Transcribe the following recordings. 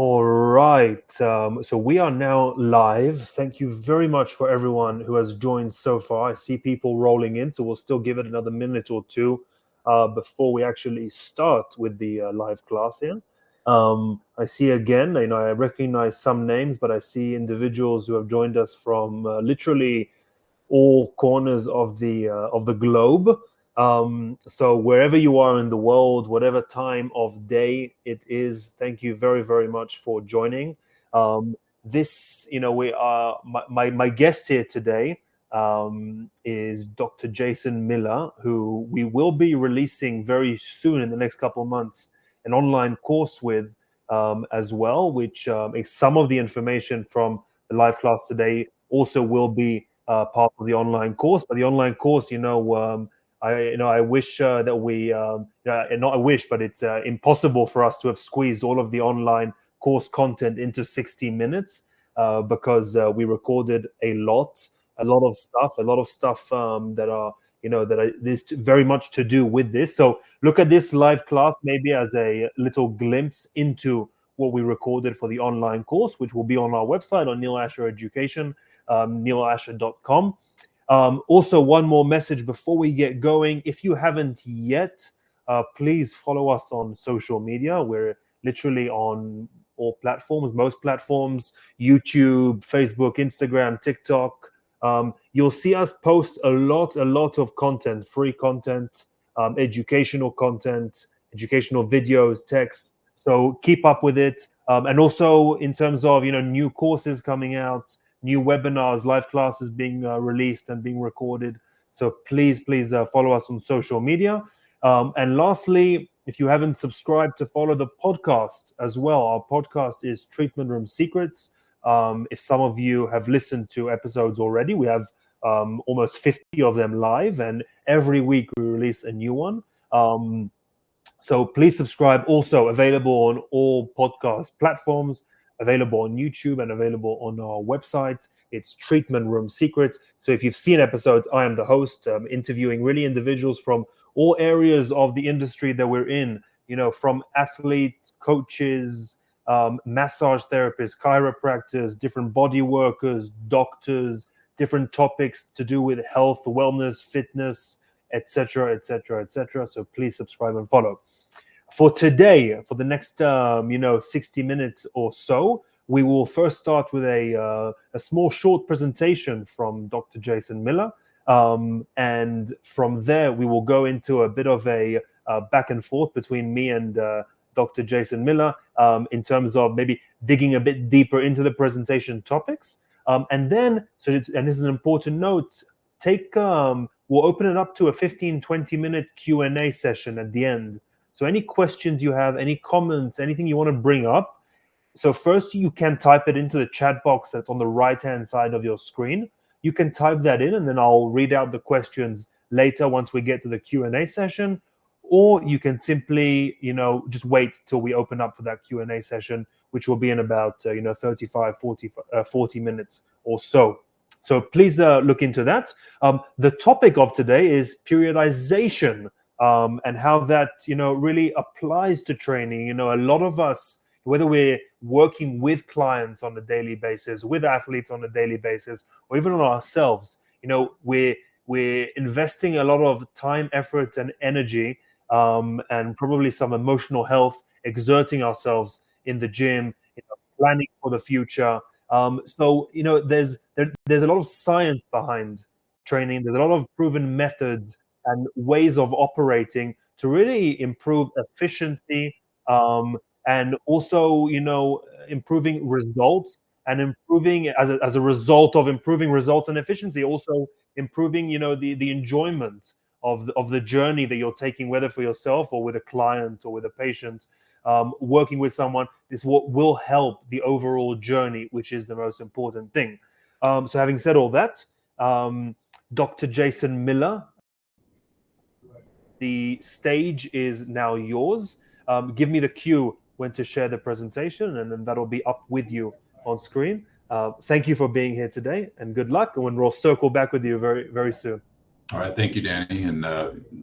All right. So we are now live. Thank you very much for everyone who has joined so far. I see people rolling in, so we'll still give it another minute or two before we actually start with the live class here. I see again, I recognize some names, but I see individuals who have joined us from literally all corners of the globe. So wherever you are in the world, whatever time of day it is, thank you very, very much for joining. We are my guest here today is Dr. Jason Miller, who we will be releasing very soon in the next couple of months an online course with as well, which is some of the information from the live class today also will be part of the online course. But the online course, I wish that we, not I wish, but it's impossible for us to have squeezed all of the online course content into 60 minutes because we recorded a lot of stuff that is very much to do with this. So look at this live class maybe as a little glimpse into what we recorded for the online course, which will be on our website on Neil Asher Education, neilasher.com. Also, one more message before we get going. If you haven't yet, please follow us on social media. We're literally on all platforms, most platforms, YouTube, Facebook, Instagram, TikTok. You'll see us post a lot of content, free content, educational content, educational videos, texts. So keep up with it. And also in terms of, new courses coming out, new webinars, live classes being released and being recorded. So please follow us on social media. And lastly, if you haven't subscribed, to follow the podcast as well. Our podcast is Treatment Room Secrets. If some of you have listened to episodes already, we have almost 50 of them live, and every week we release a new one. So please subscribe. Also available on all podcast platforms, available on YouTube, and available on our website. It's Treatment Room Secrets. So if you've seen episodes, I am the host, interviewing really individuals from all areas of the industry that we're in, from athletes, coaches, massage therapists, chiropractors, different body workers, doctors, different topics to do with health, wellness, fitness, etc., etc., etc. So please subscribe and follow. For today, for the next 60 minutes or so, we will first start with a small short presentation from Dr. Jason Miller. And from there, we will go into a bit of a back and forth between me and Dr. Jason Miller in terms of maybe digging a bit deeper into the presentation topics. And this is an important note, we'll open it up to a 15-20 minute Q&A session at the end. So any questions you have, any comments, anything you want to bring up. So first, you can type it into the chat box that's on the right-hand side of your screen. You can type that in, and then I'll read out the questions later once we get to the Q&A session. Or you can simply, just wait till we open up for that Q&A session, which will be in about, 35, 40 minutes or so. So please look into that. The topic of today is periodization. And how that, really applies to training. A lot of us, whether we're working with clients on a daily basis, with athletes on a daily basis, or even on ourselves, we're investing a lot of time, effort, and energy, and probably some emotional health, exerting ourselves in the gym, planning for the future. So there's a lot of science behind training. There's a lot of proven methods and ways of operating to really improve efficiency, and also, improving results, and improving as a result of improving results and efficiency, also improving, the enjoyment of the journey that you're taking, whether for yourself or with a client or with a patient, working with someone. This will help the overall journey, which is the most important thing. So having said all that, Dr. Jason Miller, the stage is now yours. Give me the cue when to share the presentation, and then that'll be up with you on screen. Thank you for being here today, and good luck. And we'll circle back with you very, very soon. All right, thank you, Danny. And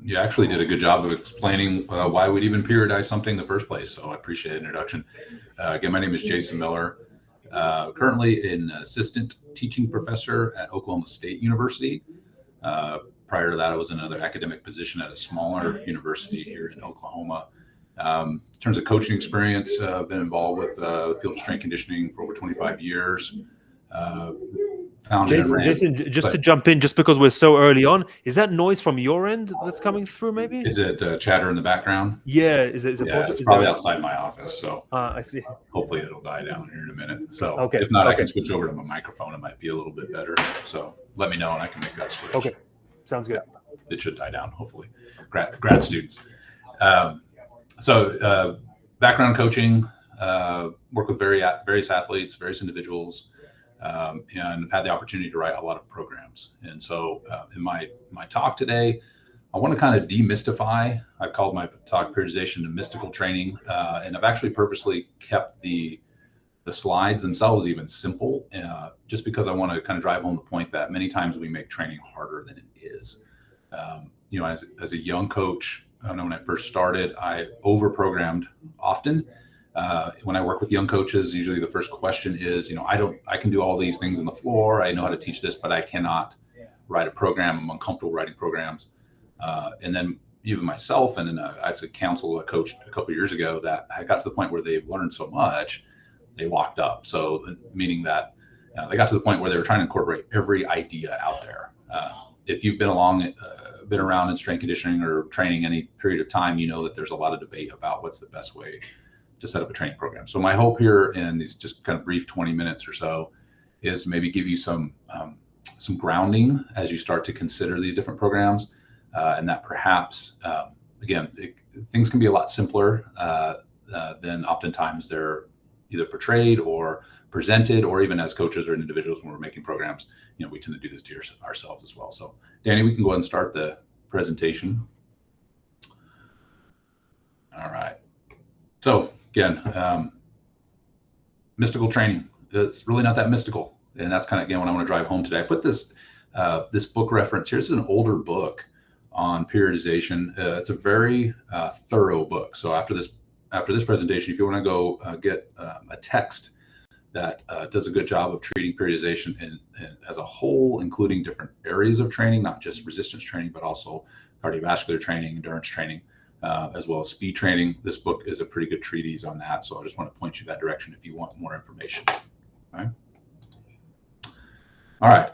you actually did a good job of explaining why we'd even periodize something in the first place. So I appreciate the introduction. Again, my name is Jason Miller, currently an assistant teaching professor at Oklahoma State University. Prior to that, I was in another academic position at a smaller university here in Oklahoma. In terms of coaching experience, I've been involved with the field of strength conditioning for over 25 years. Founded and ran. Jason, just to jump in, just because we're so early on, is that noise from your end that's coming through? Maybe is it chatter in the background? Yeah, is it? Yeah, it's probably outside my office, so I see. Hopefully it'll die down here in a minute. So okay, if not, I can switch over to my microphone. It might be a little bit better. So let me know and I can make that switch. Okay, sounds good. Yeah, it should die down, hopefully. Grad students. Background coaching, work with various athletes, various individuals, and I've had the opportunity to write a lot of programs. And so in my talk today, I want to kind of demystify. I've called my talk Periodization and Mystical Training, and I've actually purposely kept the slides themselves even simple, just because I want to kind of drive home the point that many times we make training harder than it is. As a young coach, I know when I first started, I over-programmed often. When I work with young coaches, usually the first question is, I can do all these things on the floor. I know how to teach this, but I cannot write a program. I'm uncomfortable writing programs. And then even myself, and then as a counsel, I coached a couple of years ago, that I got to the point where they've learned so much, they locked up. So meaning that they got to the point where they were trying to incorporate every idea out there. If you've been around in strength conditioning or training any period of time, you know that there's a lot of debate about what's the best way to set up a training program. So my hope here in these just kind of brief 20 minutes or so is maybe give you some grounding as you start to consider these different programs, and that perhaps, things can be a lot simpler than oftentimes they're either portrayed or presented, or even as coaches or individuals when we're making programs, we tend to do this to ourselves as well. So Danny, we can go ahead and start the presentation. All right. So again, mystical training. It's really not that mystical. And that's kind of, again, what I want to drive home today. I put this book reference here. This is an older book on periodization. It's a very thorough book. So after this presentation, if you want to go get a text that does a good job of treating periodization and as a whole, including different areas of training, not just resistance training, but also cardiovascular training, endurance training, as well as speed training. This book is a pretty good treatise on that. So I just want to point you that direction if you want more information. All right.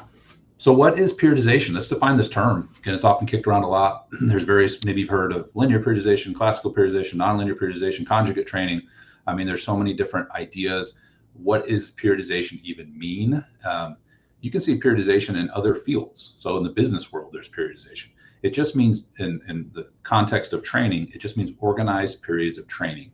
So what is periodization? Let's define this term. Again, it's often kicked around a lot. There's various, maybe you've heard of linear periodization, classical periodization, nonlinear periodization, conjugate training. I mean, there's so many different ideas. What does periodization even mean? You can see periodization in other fields. So in the business world, there's periodization. It just means, in the context of training, it just means organized periods of training.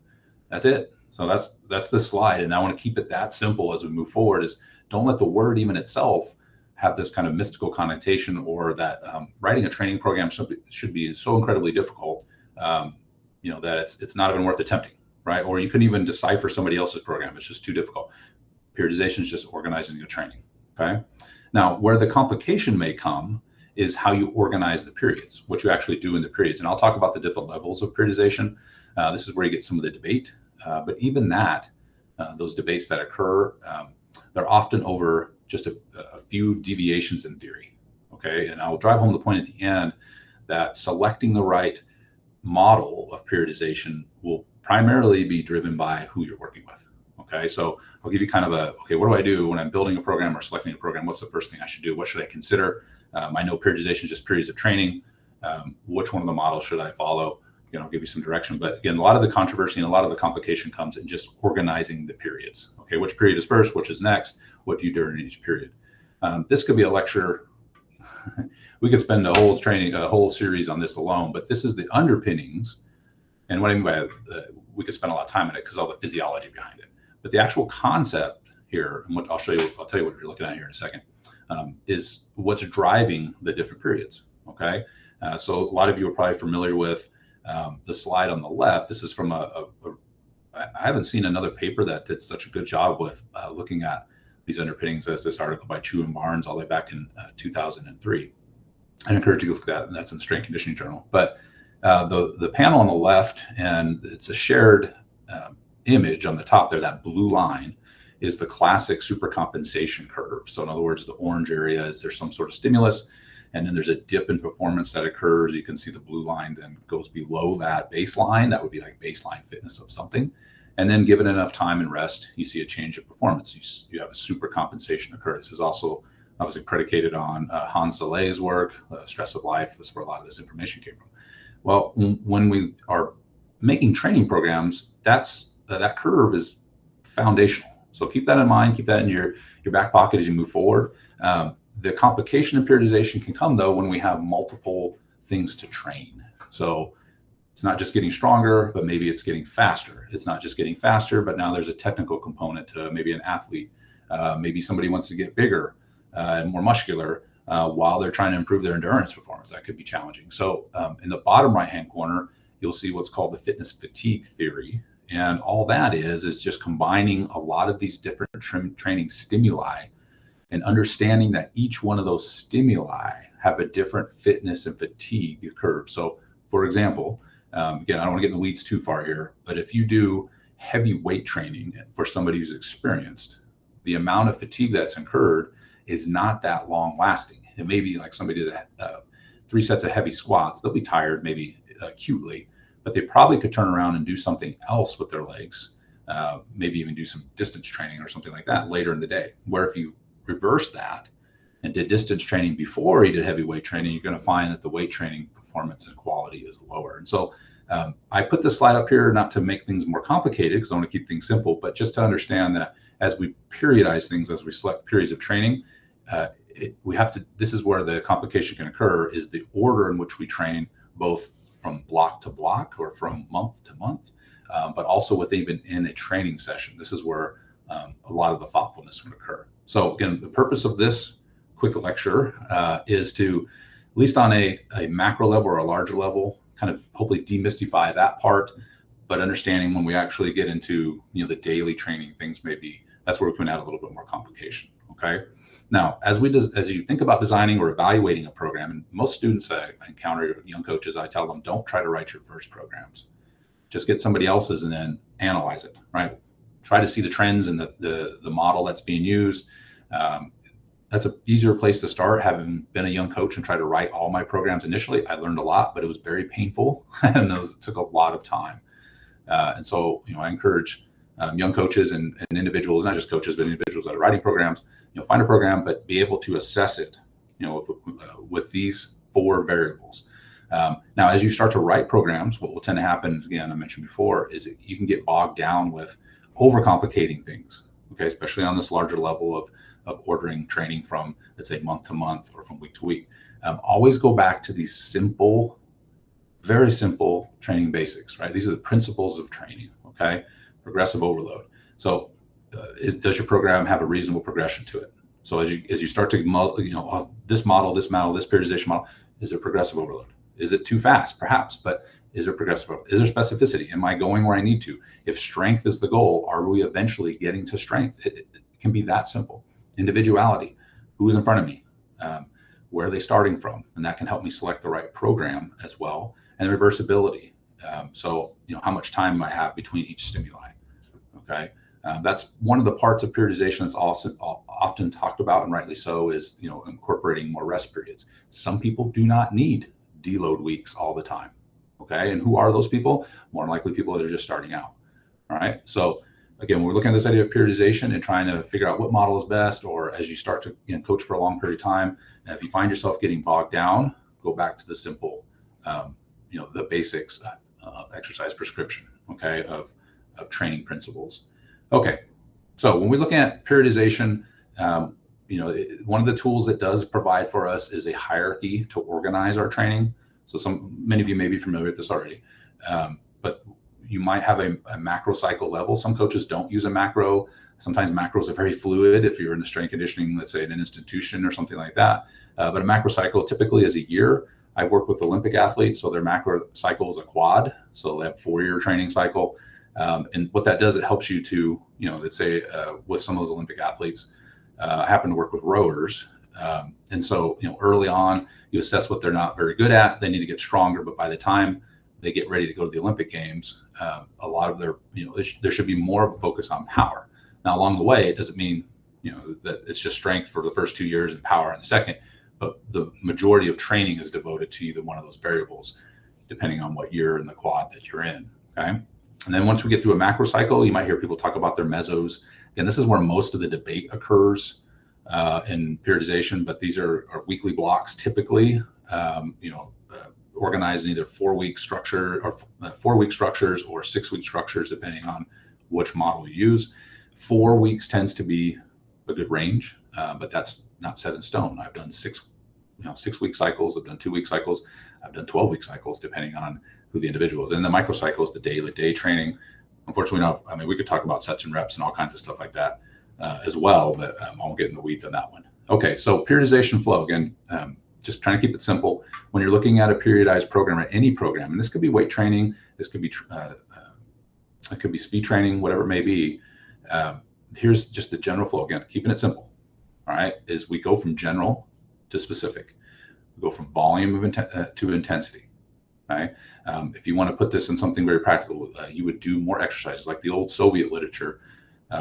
That's it. So that's the slide. And I want to keep it that simple as we move forward, is don't let the word even itself have this kind of mystical connotation, or that writing a training program should be so incredibly difficult, that it's not even worth attempting, right? Or you couldn't even decipher somebody else's program. It's just too difficult. Periodization is just organizing your training, okay? Now, where the complication may come is how you organize the periods, what you actually do in the periods. And I'll talk about the different levels of periodization. This is where you get some of the debate. But even that, those debates that occur, they're often over just a few deviations in theory, okay? And I'll drive home the point at the end that selecting the right model of periodization will primarily be driven by who you're working with, okay? So I'll give you kind of what do I do when I'm building a program or selecting a program? What's the first thing I should do? What should I consider? I know periodization is just periods of training. Which one of the models should I follow? I'll give you some direction. But again, a lot of the controversy and a lot of the complication comes in just organizing the periods. Okay, which period is first? Which is next? What do you do during each period? This could be a lecture. We could spend a whole series on this alone. But this is the underpinnings, and what I mean by we could spend a lot of time on it because all the physiology behind it. But the actual concept here, and what I'll tell you what you're looking at here in a second, is what's driving the different periods. Okay, so a lot of you are probably familiar with the slide on the left. This is from I haven't seen another paper that did such a good job with looking at these underpinnings as this article by Chu and Barnes all the way back in 2003. I encourage you to look at that, and that's in the Strength Conditioning Journal. But the panel on the left, and it's a shared image on the top there, that blue line is the classic supercompensation curve. So in other words, the orange area is there's some sort of stimulus, and then there's a dip in performance that occurs. You can see the blue line then goes below that baseline. That would be like baseline fitness of something. And then given enough time and rest, you see a change of performance. You have a supercompensation occur. This is also obviously predicated on Hans Selye's work, Stress of Life. That's where a lot of this information came from. Well, when we are making training programs, that curve is foundational. So keep that in mind, keep that in your back pocket as you move forward. The complication of periodization can come though when we have multiple things to train. So it's not just getting stronger, but maybe it's getting faster. It's not just getting faster, but now there's a technical component to maybe an athlete. Maybe somebody wants to get bigger and more muscular while they're trying to improve their endurance performance. That could be challenging. So in the bottom right-hand corner, you'll see what's called the fitness fatigue theory. And all that is just combining a lot of these different training stimuli and understanding that each one of those stimuli have a different fitness and fatigue curve. So for example, again, I don't want to get in the weeds too far here, but if you do heavy weight training for somebody who's experienced, the amount of fatigue that's incurred is not that long lasting. It may be like somebody did 3 sets of heavy squats. They'll be tired maybe acutely, but they probably could turn around and do something else with their legs, maybe even do some distance training or something like that later in the day. Where if you reverse that and did distance training before you did heavy weight training, you're going to find that the weight training performance and quality is lower. And so I put this slide up here not to make things more complicated because I want to keep things simple, but just to understand that as we periodize things, as we select periods of training, this is where the complication can occur, is the order in which we train, both from block to block or from month to month, but also within a training session. This is where a lot of the thoughtfulness would occur. So again, the purpose of this quick lecture is to, at least on a macro level or a larger level, kind of hopefully demystify that part, but understanding when we actually get into the daily training things, maybe that's where we can add a little bit more complication. Okay. Now, as you think about designing or evaluating a program, and most students I encounter, young coaches, I tell them, don't try to write your first programs. Just get somebody else's and then analyze it, right? Try to see the trends in the model that's being used. That's an easier place to start. Having been a young coach and tried to write all my programs initially, I learned a lot, but it was very painful and it took a lot of time. And so, I encourage young coaches and individuals, not just coaches, but individuals that are writing programs, find a program, but be able to assess it, with these 4 variables. Now, as you start to write programs, what will tend to happen, again, I mentioned before, is you can get bogged down with overcomplicating things, okay, especially on this larger level of ordering training from, let's say, month to month or from week to week. Always go back to these simple, very simple training basics, right? These are the principles of training, okay? Progressive overload. So does your program have a reasonable progression to it? So as you start to, this model, this periodization model, is there progressive overload? Is it too fast? Perhaps, but is there progressive overload? Is there specificity? Am I going where I need to? If strength is the goal, are we eventually getting to strength? It can be that simple. Individuality, who is in front of me? Where are they starting from? And that can help me select the right program as well. And reversibility. So, how much time I have between each stimuli, okay? That's one of the parts of periodization that's also often talked about, and rightly so, is incorporating more rest periods. Some people do not need deload weeks all the time, okay? And who are those people? More than likely people that are just starting out, all right? So again, when we're looking at this idea of periodization and trying to figure out what model is best, or as you start to coach for a long period of time, if you find yourself getting bogged down, go back to the simple, the basics of exercise prescription, okay, of training principles. Okay, so when we look at periodization, one of the tools it does provide for us is a hierarchy to organize our training. So many of you may be familiar with this already, but you might have a macro cycle level. Some coaches don't use a macro. Sometimes macros are very fluid if you're in the strength conditioning, let's say in an institution or something like that. But a macro cycle typically is a year. I've worked with Olympic athletes, so their macro cycle is a quad. So they have 4-year training cycle. And what that does, it helps you to, let's say with some of those Olympic athletes, I happen to work with rowers. And so, early on, you assess what they're not very good at. They need to get stronger, but by the time they get ready to go to the Olympic Games, a lot of their, there should be more of a focus on power. Now, along the way, it doesn't mean, that it's just strength for the first 2 years and power in the second, but the majority of training is devoted to either one of those variables, depending on what year in the quad that you're in. Okay. And then once we get through a macro cycle, you might hear people talk about their mesos. Again, this is where most of the debate occurs in periodization, but these are weekly blocks typically, organized in either 4-week structure or 4-week structures or 6-week structures, depending on which model you use. 4 weeks tends to be a good range, but that's not set in stone. I've done 6-week cycles. I've done 2-week cycles. I've done 12-week cycles, depending on who the individual is. And the microcycle is the day training. Unfortunately, we could talk about sets and reps and all kinds of stuff like that as well, but I won't get in the weeds on that one. Okay, so periodization flow, again, just trying to keep it simple. When you're looking at a periodized program or any program, and this could be weight training, this could be it could be speed training, whatever it may be. Here's just the general flow. Again, keeping it simple. All right, is we go from general to specific. We go from volume to intensity. Right. If you want to put this in something very practical, you would do more exercises like the old Soviet literature,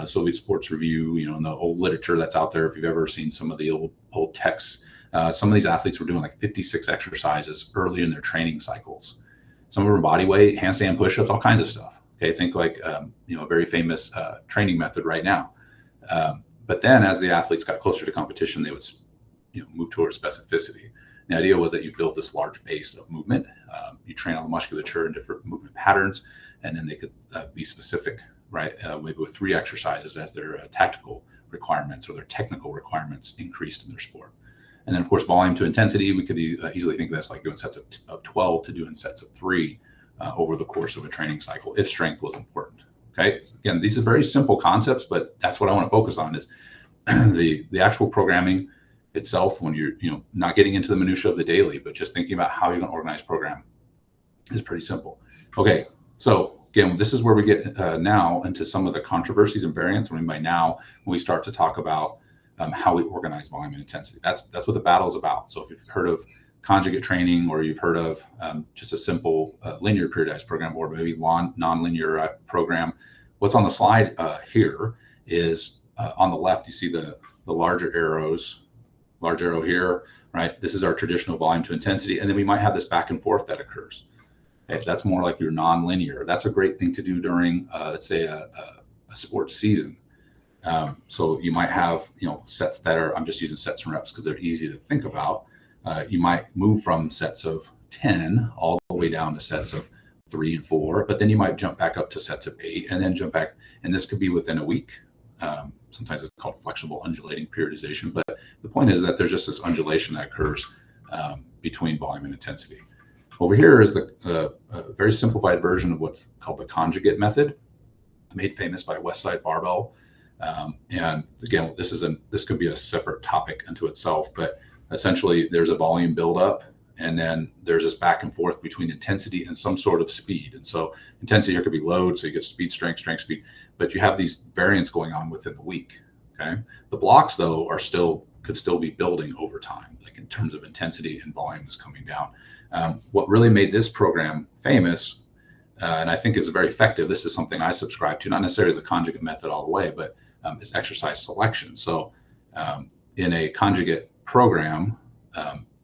Soviet Sports Review, and the old literature that's out there. If you've ever seen some of the old texts, some of these athletes were doing like 56 exercises early in their training cycles. Some of them were body weight, handstand push-ups, all kinds of stuff. Okay, think like a very famous training method right now. But then as the athletes got closer to competition, they would move towards specificity. The idea was that you build this large base of movement. You train on the musculature and different movement patterns, and then they could be specific, right? Maybe with 3 exercises as their tactical requirements or their technical requirements increased in their sport. And then, of course, volume to intensity, we could easily think of this like doing sets of 12 to doing sets of 3 over the course of a training cycle if strength was important. Okay, so again, these are very simple concepts, but that's what I want to focus on is the actual programming itself. When you're not getting into the minutia of the daily, but just thinking about how you're going to organize program is pretty simple. Okay, so again, this is where we get now into some of the controversies and variance. When we start to talk about how we organize volume and intensity, that's what the battle is about. So if you've heard of conjugate training, or you've heard of just a simple linear periodized program, or maybe non-linear program, what's on the slide here is on the left, you see the larger arrows. Large arrow here, right? This is our traditional volume to intensity. And then we might have this back and forth that occurs. Okay, that's more like your non-linear. That's a great thing to do during, let's say, a sports season. So you might have, sets that are, I'm just using sets and reps because they're easy to think about. You might move from sets of 10 all the way down to sets of 3 and 4, but then you might jump back up to sets of 8 and then jump back. And this could be within a week. Sometimes it's called flexible undulating periodization, but the point is that there's just this undulation that occurs between volume and intensity. Over here is the very simplified version of what's called the conjugate method, made famous by Westside Barbell. And again, this could be a separate topic unto itself, but essentially there's a volume buildup, and then there's this back and forth between intensity and some sort of speed. And so intensity here could be load, so you get speed, strength, speed, but you have these variants going on within the week. Okay, the blocks though could still be building over time, like in terms of intensity and volume is coming down. What really made this program famous, and I think is very effective, this is something I subscribe to, not necessarily the conjugate method all the way, but is exercise selection. So in a conjugate program,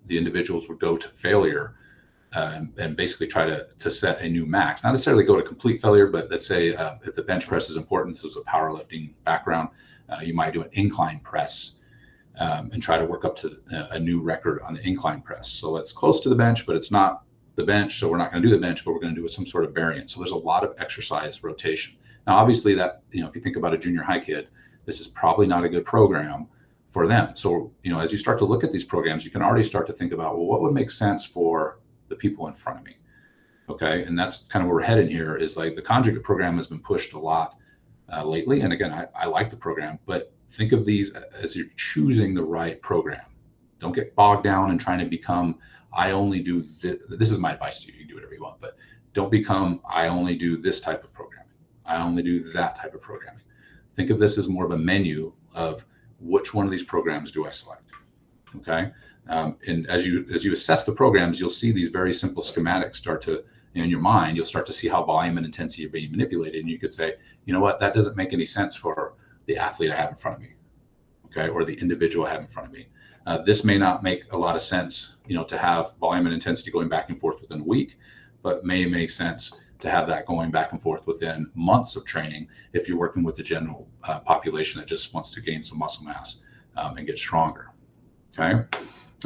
the individuals would go to failure and basically try to set a new max. Not necessarily go to complete failure, but let's say if the bench press is important, this is a powerlifting background, you might do an incline press and try to work up to a new record on the incline press. So it's close to the bench, but it's not the bench. So we're not going to do the bench, but we're going to do some sort of variance. So there's a lot of exercise rotation. Now, obviously that, if you think about a junior high kid, this is probably not a good program for them. So, as you start to look at these programs, you can already start to think about, well, what would make sense for the people in front of me? Okay. And that's kind of where we're headed here, is like the conjugate program has been pushed a lot lately. And again, I like the program, but think of these as you're choosing the right program. Don't get bogged down in trying to become, I only do this is my advice to you. You can do whatever you want, but don't become, I only do this type of programming. I only do that type of programming. Think of this as more of a menu of which one of these programs do I select? Okay. And as you assess the programs, you'll see these very simple schematics start to, in your mind, you'll start to see how volume and intensity are being manipulated. And you could say, you know what, that doesn't make any sense for the athlete I have in front of me, okay, or the individual I have in front of me. This may not make a lot of sense, to have volume and intensity going back and forth within a week, but may make sense to have that going back and forth within months of training if you're working with the general population that just wants to gain some muscle mass and get stronger. Okay.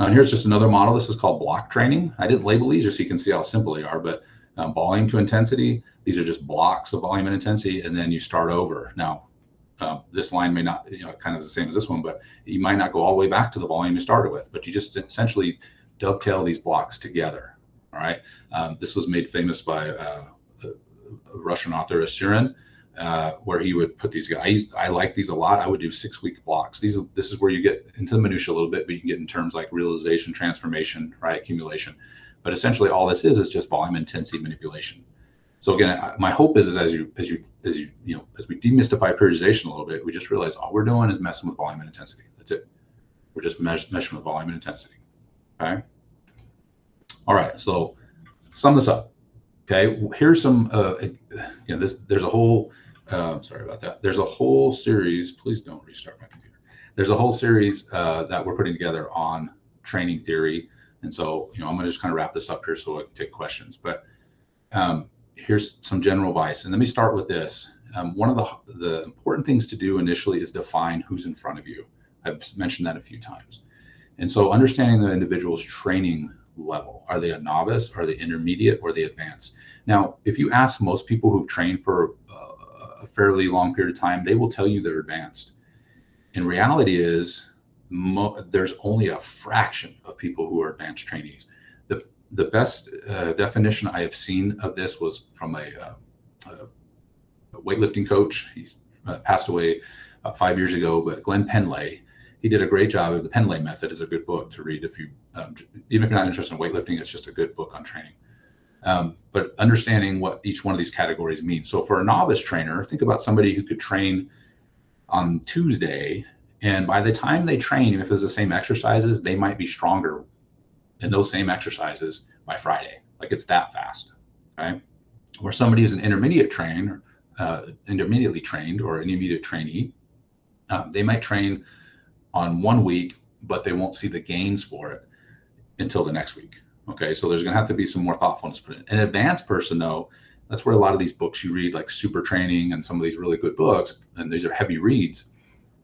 And here's just another model. This is called block training. I didn't label these just so you can see how simple they are, but volume to intensity, these are just blocks of volume and intensity, and then you start over. Now, this line may not, kind of the same as this one, but you might not go all the way back to the volume you started with, but you just essentially dovetail these blocks together. All right. This was made famous by a Russian author, Asurin, where he would put these guys. I like these a lot. I would do 6-week blocks. This is where you get into the minutia a little bit, but you can get in terms like realization, transformation, right, accumulation. But essentially, all this is just volume intensity manipulation. So again, my hope is as we demystify periodization a little bit, we just realize all we're doing is messing with volume and intensity. That's it. We're just messing with volume and intensity. Okay. All right. So sum this up. Okay. Here's some. There's a whole. Sorry about that. There's a whole series. Please don't restart my computer. There's a whole series that we're putting together on training theory. And so, I'm going to just kind of wrap this up here so I can take questions. But here's some general advice. And let me start with this. One of the important things to do initially is define who's in front of you. I've mentioned that a few times. And so understanding the individual's training level. Are they a novice? Are they intermediate? Or are they advanced? Now, if you ask most people who've trained for a fairly long period of time, they will tell you they're advanced. And reality is, there's only a fraction of people who are advanced trainees. The best definition I have seen of this was from a weightlifting coach. He passed away 5 years ago, but Glenn Penlay, he did a great job of the Penlay method. Is a good book to read if you, even if you're not interested in weightlifting, it's just a good book on training. But understanding what each one of these categories means. So for a novice trainer, think about somebody who could train on Tuesday, and by the time they train, even if it's the same exercises, they might be stronger in those same exercises by Friday. Like it's that fast. Okay. Or somebody who's an intermediately trained or an intermediate trainee, they might train on 1 week, but they won't see the gains for it until the next week. Okay. So there's going to have to be some more thoughtfulness put in. An advanced person, though, that's where a lot of these books you read, like Super Training and some of these really good books, and these are heavy reads.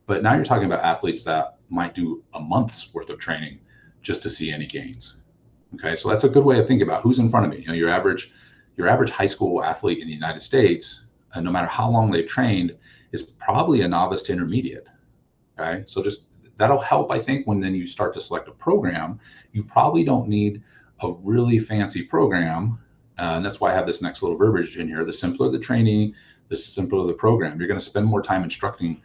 But now you're talking about athletes that might do a month's worth of training just to see any gains. Okay, so that's a good way of thinking about who's in front of me. Your average high school athlete in the United States, no matter how long they've trained, is probably a novice to intermediate. Okay, so just that'll help, I think, when then you start to select a program. You probably don't need a really fancy program, and that's why I have this next little verbiage in here. The simpler the training, the simpler the program. You're going to spend more time instructing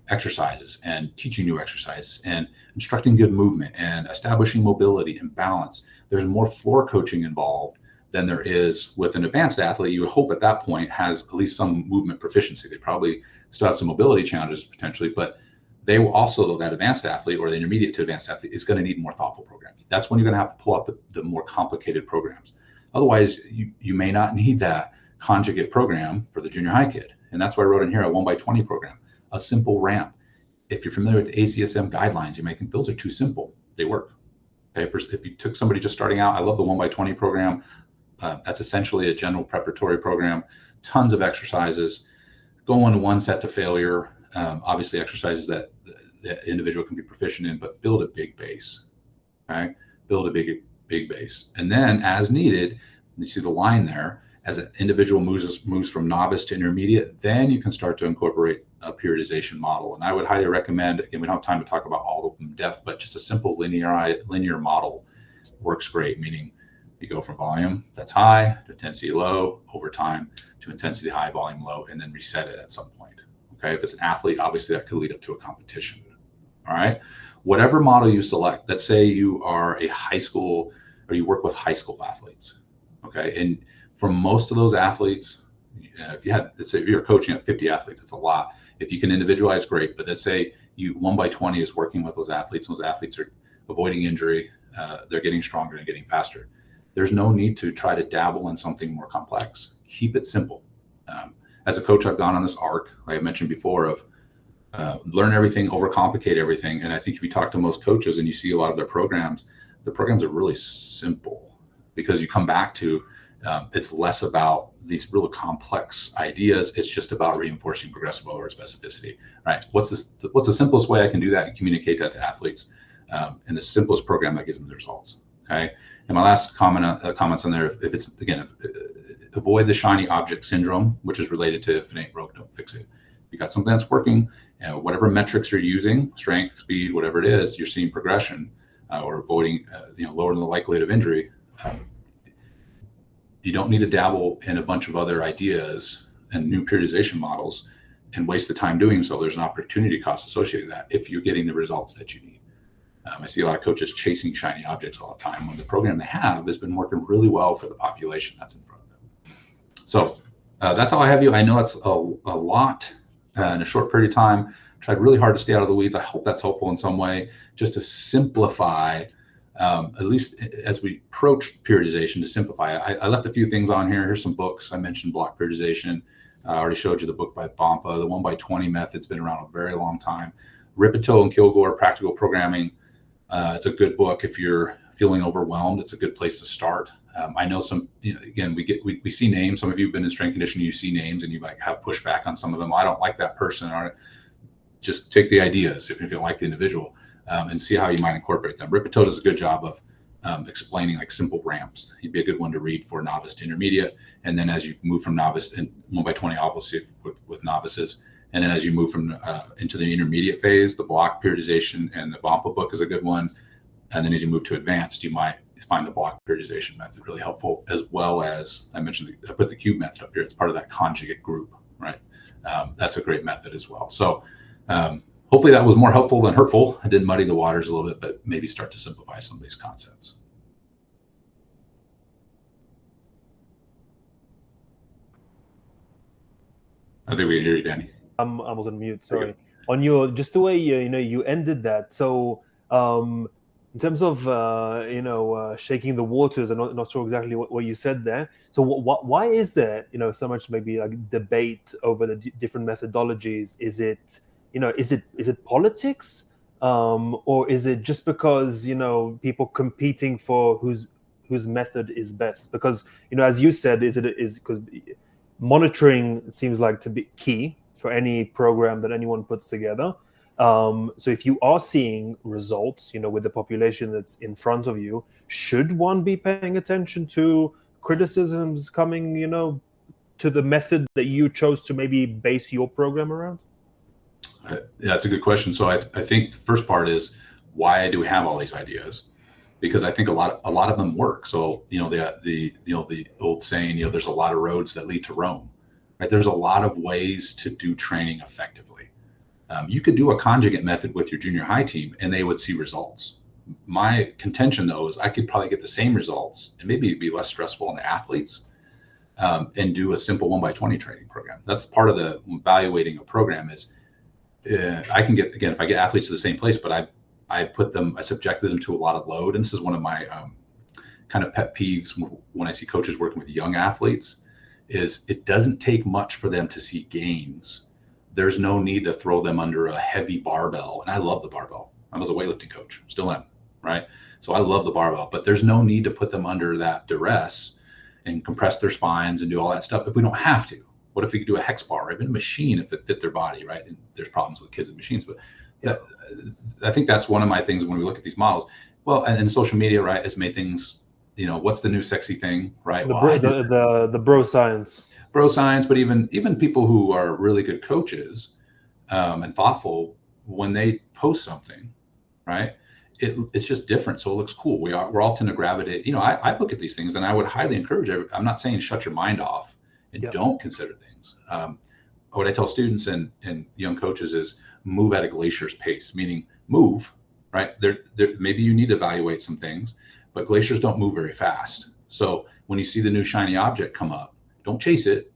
exercises and teaching new exercises and instructing good movement and establishing mobility and balance. There's more floor coaching involved than there is with an advanced athlete. You would hope at that point has at least some movement proficiency. They probably still have some mobility challenges potentially, but they will also, though, that advanced athlete or the intermediate to advanced athlete is going to need more thoughtful programming. That's when you're going to have to pull up the more complicated programs. Otherwise, you may not need that conjugate program for the junior high kid. And that's why I wrote in here a 1x20 program. A simple ramp. If you're familiar with ACSM guidelines, you may think those are too simple. They work. Okay, if you took somebody just starting out, I love the 1x20 program. That's essentially a general preparatory program. Tons of exercises. Go on one set to failure. Obviously, exercises that the individual can be proficient in, but build a big base. Okay, build a big base, and then as needed, you see the line there. As an individual moves from novice to intermediate, then you can start to incorporate a periodization model. And I would highly recommend, again, we don't have time to talk about all of them in depth, but just a simple linear model works great, meaning you go from volume that's high to intensity low over time to intensity high, volume low, and then reset it at some point. Okay, if it's an athlete, obviously that could lead up to a competition. All right, whatever model you select, let's say you are a high school or you work with high school athletes. Okay, and for most of those athletes, if you're coaching at 50 athletes, it's a lot. If you can individualize, great. But let's say 1x20 is working with those athletes. Those athletes avoiding injury. They're getting stronger and getting faster. There's no need to try to dabble in something more complex. Keep it simple. As a coach, I've gone on this arc, like I mentioned before, of learn everything, overcomplicate everything. And I think if you talk to most coaches and you see a lot of their programs, the programs are really simple, because you come back to it's less about these really complex ideas. It's just about reinforcing progressive over specificity, right? What's the simplest way I can do that and communicate that to athletes in the simplest program that gives them the results, okay? And my last comments on there, if it's, again, avoid the shiny object syndrome, which is related to if it ain't broke, don't fix it. You got something that's working, whatever metrics you're using, strength, speed, whatever it is, you're seeing progression or avoiding, lowering the likelihood of injury. You don't need to dabble in a bunch of other ideas and new periodization models and waste the time doing so. There's an opportunity cost associated with that if you're getting the results that you need. I see a lot of coaches chasing shiny objects all the time when the program they have has been working really well for the population that's in front of them. So that's all I have you. I know it's a lot in a short period of time. Tried really hard to stay out of the weeds. I hope that's helpful in some way, just to simplify, at least as we approach periodization, to simplify. I left a few things on here. Here's some books. I mentioned block periodization. I already showed you the book by Bompa. The 1x20 method's been around a very long time. Ripito and Kilgore, Practical Programming. It's a good book if you're feeling overwhelmed. It's a good place to start. I know some, again, we see names. Some of you have been in strength conditioning, you see names and you might have pushback on some of them. I don't like that person. Just take the ideas if you don't like the individual and see how you might incorporate them. Ripito does a good job of explaining like simple ramps. He'd be a good one to read for novice to intermediate. And then as you move from novice, and 1x20 obviously with novices, and then as you move from into the intermediate phase, the block periodization and the Bompa book is a good one. And then as you move to advanced, you might find the block periodization method really helpful, as well as I mentioned, I put the cube method up here. It's part of that conjugate group, right? That's a great method as well. So hopefully that was more helpful than hurtful. I did muddy the waters a little bit, but maybe start to simplify some of these concepts. I think we can hear you, Danny. I was on mute, sorry. On your, just the way you ended that. So in terms of shaking the waters, I'm not sure exactly what you said there. So why is there so much maybe like debate over the different methodologies? Is it is it politics, or is it just because people competing for whose method is best? Because as you said, is because monitoring seems like to be key for any program that anyone puts together. So if you are seeing results, with the population that's in front of you, should one be paying attention to criticisms coming, to the method that you chose to maybe base your program around? Yeah, that's a good question. So I think the first part is, why do we have all these ideas? Because I think a lot of them work. So the old saying, there's a lot of roads that lead to Rome, right? There's a lot of ways to do training effectively. You could do a conjugate method with your junior high team and they would see results. My contention though is I could probably get the same results and maybe it'd be less stressful on the athletes, and do a simple 1x20 training program. That's part of the evaluating a program is I can get, again, if I get athletes to the same place, but I subjected them to a lot of load. And this is one of my kind of pet peeves when I see coaches working with young athletes is it doesn't take much for them to see gains. There's no need to throw them under a heavy barbell. And I love the barbell. I was a weightlifting coach, still am, right? So I love the barbell, but there's no need to put them under that duress and compress their spines and do all that stuff if we don't have to. What if we could do a hex bar or even a machine if it fit their body, right? And there's problems with kids and machines, but I think that's one of my things when we look at these models. Well, and social media, right, has made things, what's the new sexy thing, right? The bro science. Bro science, but even people who are really good coaches and thoughtful, when they post something, right, it's just different, so it looks cool. We're all tend to gravitate. I look at these things, and I would highly encourage. I'm not saying shut your mind off and don't consider things. What I tell students and young coaches is move at a glacier's pace, meaning move, right? There maybe you need to evaluate some things, but glaciers don't move very fast. So when you see the new shiny object come up, don't chase it,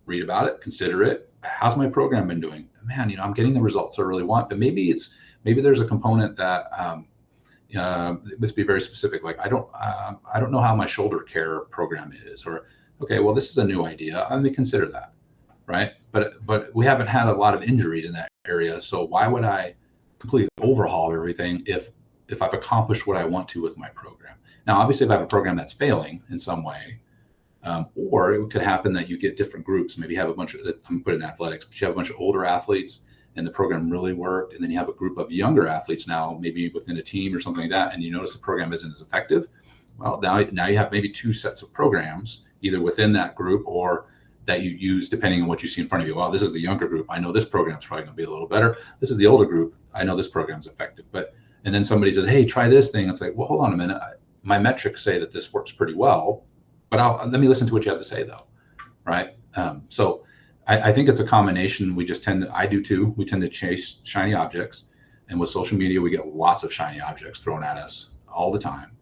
read about it, consider it. How's my program been doing? Man, I'm getting the results I really want, but maybe there's a component that it must be very specific. Like, I don't know how my shoulder care program is, or, okay, well, this is a new idea. Let me consider that. Right. But we haven't had a lot of injuries in that area. So why would I completely overhaul everything if I've accomplished what I want to with my program? Now, obviously, if I have a program that's failing in some way, or it could happen that you get different groups. Maybe you have a bunch of, I'm putting athletics, but you have a bunch of older athletes and the program really worked. And then you have a group of younger athletes now, maybe within a team or something like that. And you notice the program isn't as effective. Well, now you have maybe two sets of programs, either within that group or that you use depending on what you see in front of you. Well, this is the younger group. I know this program's probably going to be a little better. This is the older group. I know this program's effective. And then somebody says, hey, try this thing. It's like, well, hold on a minute. My metrics say that this works pretty well, but let me listen to what you have to say, though. Right. So I think it's a combination. I do too. We tend to chase shiny objects. And with social media, we get lots of shiny objects thrown at us all the time.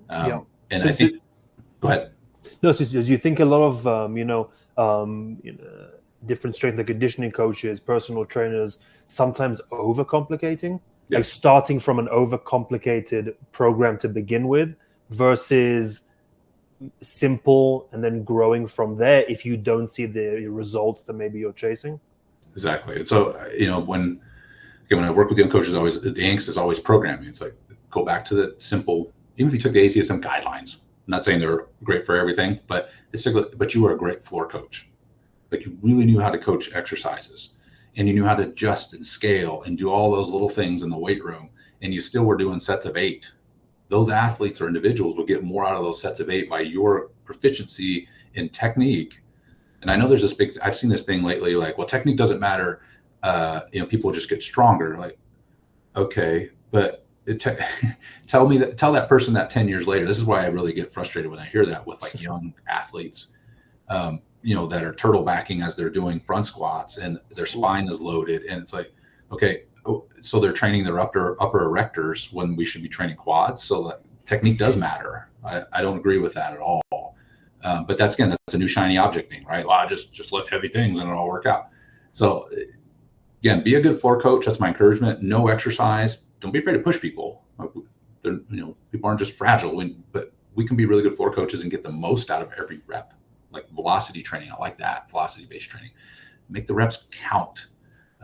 And so I think, go ahead. No, so you think a lot of, different strength and conditioning coaches, personal trainers, sometimes overcomplicating, like starting from an overcomplicated program to begin with versus simple and then growing from there if you don't see the results that maybe you're chasing. Exactly. And so, when I work with young coaches, always the angst is always programming. It's like, go back to the simple, even if you took the ACSM guidelines, I'm not saying they're great for everything, but you were a great floor coach. Like, you really knew how to coach exercises, and you knew how to adjust and scale and do all those little things in the weight room, and you still were doing sets of 8. Those athletes or individuals will get more out of those sets of 8 by your proficiency in technique. And I know there's I've seen this thing lately, like, well, technique doesn't matter. People just get stronger. Like, okay, but tell that person that 10 years later. This is why I really get frustrated when I hear that with like young athletes, that are turtle backing as they're doing front squats and their spine is loaded. And it's like, okay, so they're training their upper erectors when we should be training quads. So that technique does matter. I don't agree with that at all. But that's a new shiny object thing, right? Well, I just lift heavy things and it'll all work out. So again, be a good floor coach. That's my encouragement. No exercise. Don't be afraid to push people. People aren't just fragile, but we can be really good floor coaches and get the most out of every rep. Like velocity training, I like that, velocity-based training. Make the reps count,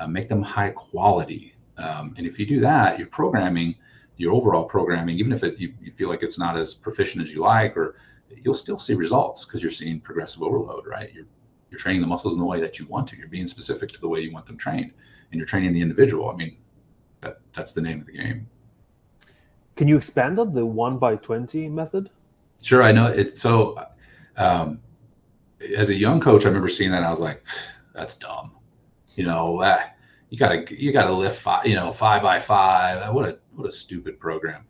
make them high quality. And if you do that, your overall programming, even if you feel like it's not as proficient as you like, or you'll still see results because you're seeing progressive overload, right? You're training the muscles in the way that you want to. You're being specific to the way you want them trained, and you're training the individual. I mean, that's the name of the game. Can you expand on the 1x20 method? Sure, I know it. So, as a young coach, I remember seeing that, and I was like, "That's dumb." You gotta lift 5x5. What a stupid program.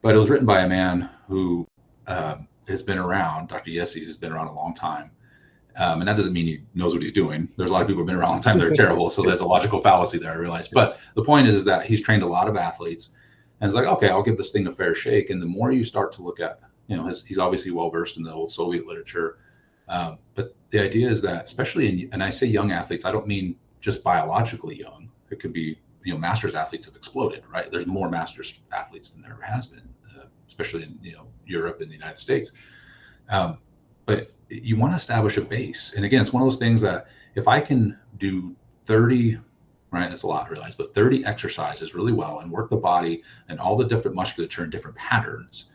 But it was written by a man who has been around. Dr. Yessis has been around a long time. And that doesn't mean he knows what he's doing. There's a lot of people who've been around a long time that are terrible. So there's a logical fallacy there, I realize. But the point is that he's trained a lot of athletes, and it's like, okay, I'll give this thing a fair shake. And the more you start to look at, he's obviously well-versed in the old Soviet literature. But the idea is that, especially and I say young athletes, I don't mean just biologically young. It could be, masters athletes have exploded, right? There's more masters athletes than there ever has been, especially in, Europe and the United States. But you want to establish a base. And again, it's one of those things that if I can do 30, right, that's a lot, I realize, but 30 exercises really well and work the body and all the different musculature and different patterns,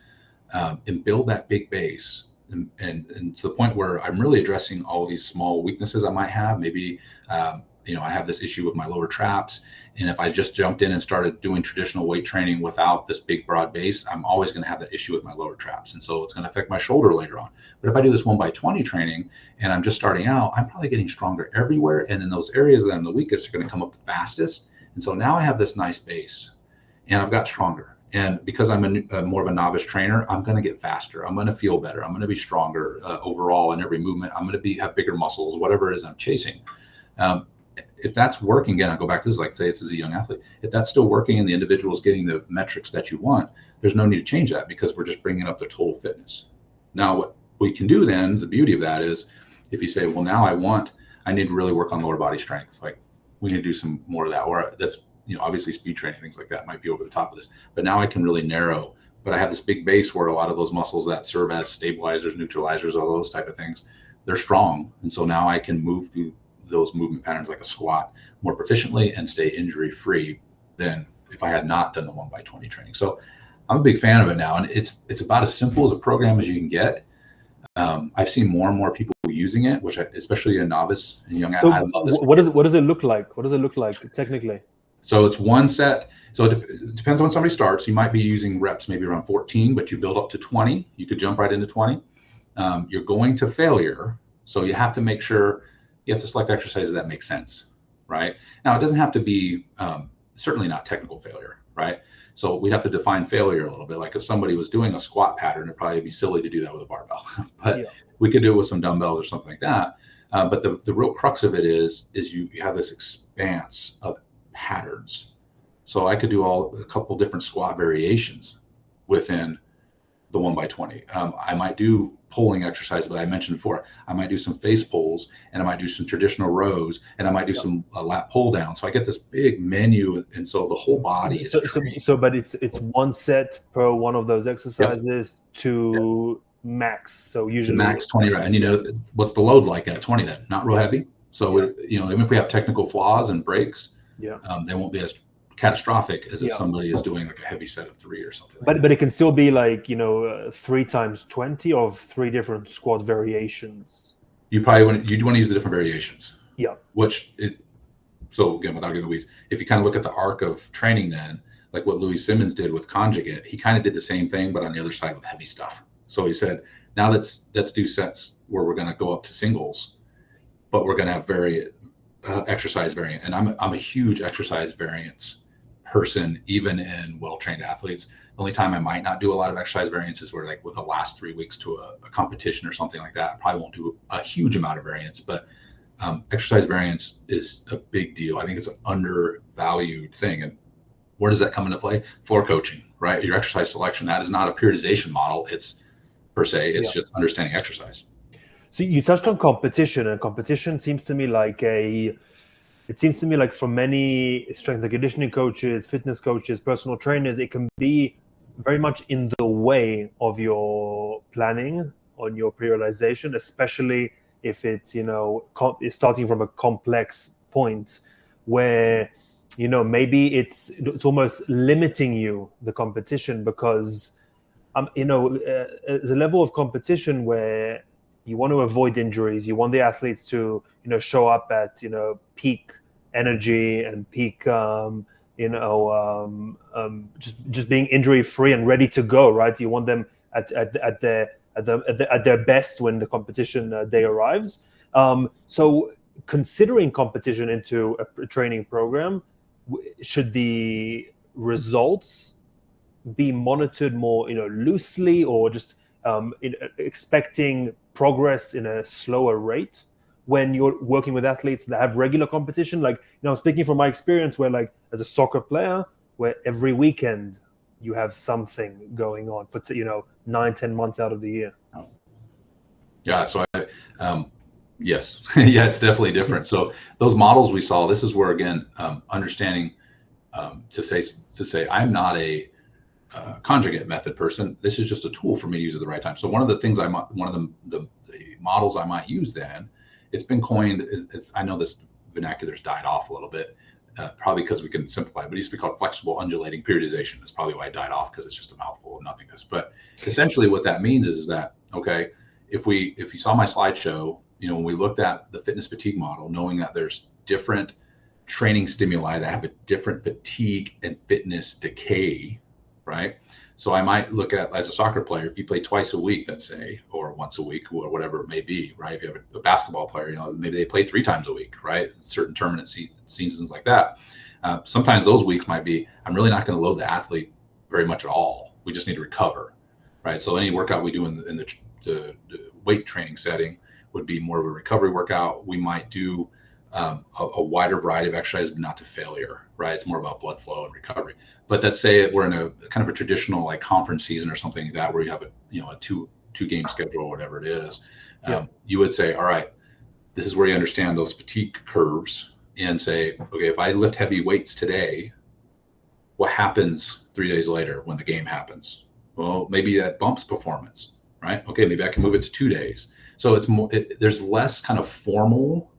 and build that big base, and to the point where I'm really addressing all these small weaknesses I might have. Maybe, I have this issue with my lower traps. And if I just jumped in and started doing traditional weight training without this big broad base, I'm always going to have that issue with my lower traps. And so it's going to affect my shoulder later on. But if I do this 1x20 training and I'm just starting out, I'm probably getting stronger everywhere. And then those areas that I'm the weakest are going to come up the fastest. And so now I have this nice base and I've got stronger. And because I'm more of a novice trainer, I'm going to get faster. I'm going to feel better. I'm going to be stronger overall in every movement. I'm going to have bigger muscles, whatever it is I'm chasing. If that's working, again, I'll go back to this, like say it's as a young athlete, if that's still working and the individual is getting the metrics that you want, there's no need to change that because we're just bringing up their total fitness. Now, what we can do then, the beauty of that is if you say, well, now I need to really work on lower body strength. Like we need to do some more of that, or obviously speed training, things like that might be over the top of this, but now I can really narrow. But I have this big base where a lot of those muscles that serve as stabilizers, neutralizers, all those type of things, they're strong. And so now I can move through those movement patterns like a squat more proficiently and stay injury free than if I had not done the 1x20 training. So I'm a big fan of it now. And it's about as simple as a program as you can get. I've seen more and more people using it, especially a novice and young. So I love this. what does it look like? What does it look like technically? So it's one set. So it depends on when somebody starts. You might be using reps maybe around 14, but you build up to 20. You could jump right into 20. You're going to failure. So you have to make sure you have to select exercises that make sense, right? Now, it doesn't have to be certainly not technical failure, right? So we'd have to define failure a little bit. Like if somebody was doing a squat pattern, it'd probably be silly to do that with a barbell, but we could do it with some dumbbells or something like that. But the real crux of it is you have this expanse of patterns. So I could do a couple different squat variations within the 1x20. I might do pulling exercise, but I mentioned before, I might do some face pulls, and I might do some traditional rows, and I might do some lat pull down. So I get this big menu, and so the whole body is trained. But it's one set per one of those exercises to max. So usually to max 20, right? And what's the load like at 20 then? Not real heavy. So even if we have technical flaws and breaks, they won't be as catastrophic as if somebody is doing like a heavy set of 3 or something. But it can still be like 3 times 20 of 3 different squat variations. You probably want to use the different variations. Yeah. So again, without getting the weeds, if you kind of look at the arc of training, then like what Louis Simmons did with Conjugate, he kind of did the same thing, but on the other side with heavy stuff. So he said, now let's do sets where we're going to go up to singles, but we're going to have exercise variant. And I'm a huge exercise variance person, even in well-trained athletes. The only time I might not do a lot of exercise variance is where like with the last 3 weeks to a competition or something like that, I probably won't do a huge amount of variance, but exercise variance is a big deal. I think it's an undervalued thing. And where does that come into play? Floor coaching, right? Your exercise selection, that is not a periodization model. It's just understanding exercise. So you touched on competition, and competition seems to me like for many strength and conditioning coaches, fitness coaches, personal trainers, it can be very much in the way of your planning on your periodization, especially if it's, it's starting from a complex point where, maybe it's almost limiting you, the competition, because, there's a level of competition where you want to avoid injuries. You want the athletes to, show up at, peak energy and peak, just being injury free and ready to go, right? You want them at their best when the competition day arrives. So considering competition into a training program, should the results be monitored more, loosely, or just expecting progress in a slower rate when you're working with athletes that have regular competition? Like, I'm speaking from my experience where, like, as a soccer player, where every weekend you have something going on for 9-10 months out of the year. Yeah. So yes, yeah, it's definitely different. So those models we saw, this is where, again, understanding to say I'm not a conjugate method person. This is just a tool for me to use at the right time. So one of the things the models I might use, then it's been coined. I know this vernacular's died off a little bit, probably because we can simplify it, but it used to be called flexible undulating periodization. That's probably why it died off, because it's just a mouthful of nothingness. But essentially what that means is that, okay, if you saw my slideshow, when we looked at the fitness fatigue model, knowing that there's different training stimuli that have a different fatigue and fitness decay, right? So I might look at, as a soccer player, if you play twice a week, let's say, or once a week, or whatever it may be, right? If you have a basketball player, maybe they play 3 times a week, right? Certain tournament seasons like that. Sometimes those weeks might be, I'm really not going to load the athlete very much at all. We just need to recover, right? So any workout we do in the weight training setting would be more of a recovery workout. We might do a wider variety of exercises, but not to failure, right? It's more about blood flow and recovery. But let's say we're in a kind of a traditional like conference season or something like that, where you have a two game schedule or whatever it is. You would say, all right, this is where you understand those fatigue curves, and say, okay, if I lift heavy weights today, what happens 3 days later when the game happens? Well, maybe that bumps performance, right? Okay, maybe I can move it to 2 days. So it's more, there's less kind of formal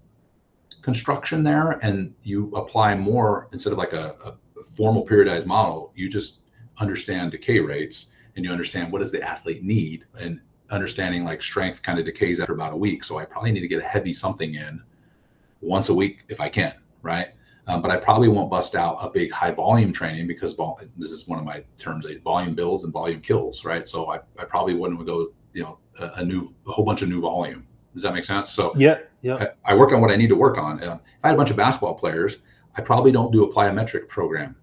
construction there, and you apply more instead of like a formal periodized model. You just understand decay rates, and you understand what does the athlete need, and understanding like strength kind of decays after about a week. So I probably need to get a heavy something in once a week if I can, right? But I probably won't bust out a big high volume training, because this is one of my terms, volume builds and volume kills, right? So I probably wouldn't go, a whole bunch of new volume. Does that make sense? So yeah. I work on what I need to work on. If I had a bunch of basketball players, I probably don't do a plyometric program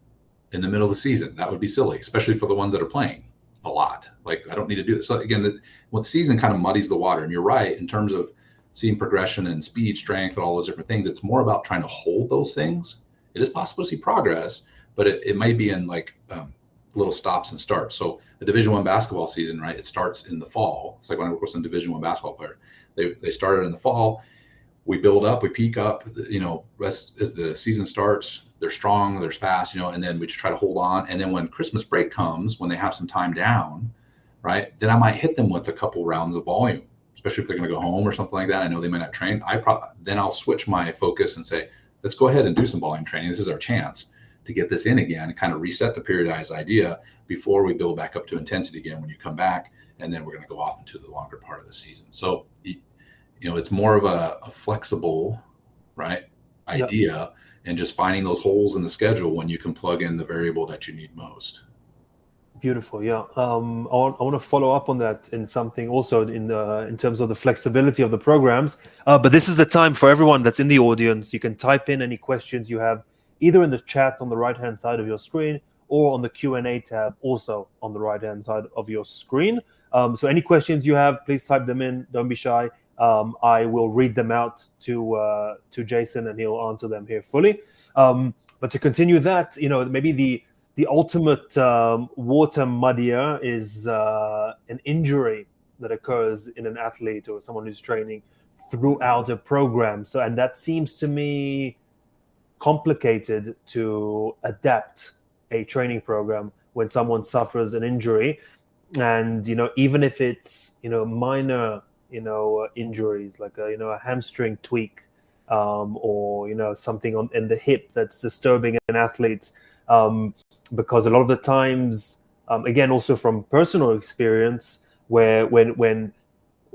in the middle of the season. That would be silly, especially for the ones that are playing a lot. Like, I don't need to do this. So again, the season kind of muddies the water. And you're right, in terms of seeing progression and speed, strength, and all those different things, it's more about trying to hold those things. It is possible to see progress, but it might be in like little stops and starts. So a Division I basketball season, right? It starts in the fall. It's like when I work with some Division I basketball players, they started in the fall. We build up, we peak up, as the season starts, they're strong, they're fast, and then we just try to hold on. And then when Christmas break comes, when they have some time down, right, then I might hit them with a couple rounds of volume, especially if they're going to go home or something like that. I know they might not train. Then I'll switch my focus and say, let's go ahead and do some volume training. This is our chance to get this in again and kind of reset the periodized idea before we build back up to intensity again when you come back. And then we're going to go off into the longer part of the season. So, it's more of a flexible, right, idea, and just finding those holes in the schedule when you can plug in the variable that you need most. Beautiful. Yeah. I want to follow up on that in something also in terms of the flexibility of the programs. But this is the time for everyone that's in the audience. You can type in any questions you have, either in the chat on the right-hand side of your screen or on the Q&A tab, also on the right-hand side of your screen. So any questions you have, please type them in. Don't be shy. I will read them out to Jason, and he'll answer them here fully. But to continue that, maybe the ultimate water muddier is an injury that occurs in an athlete or someone who's training throughout a program. So, and that seems to me complicated to adapt a training program when someone suffers an injury. And, even if it's, minor, injuries like a hamstring tweak, or, something in the hip that's disturbing an athlete. Because a lot of the times, again, also from personal experience, where when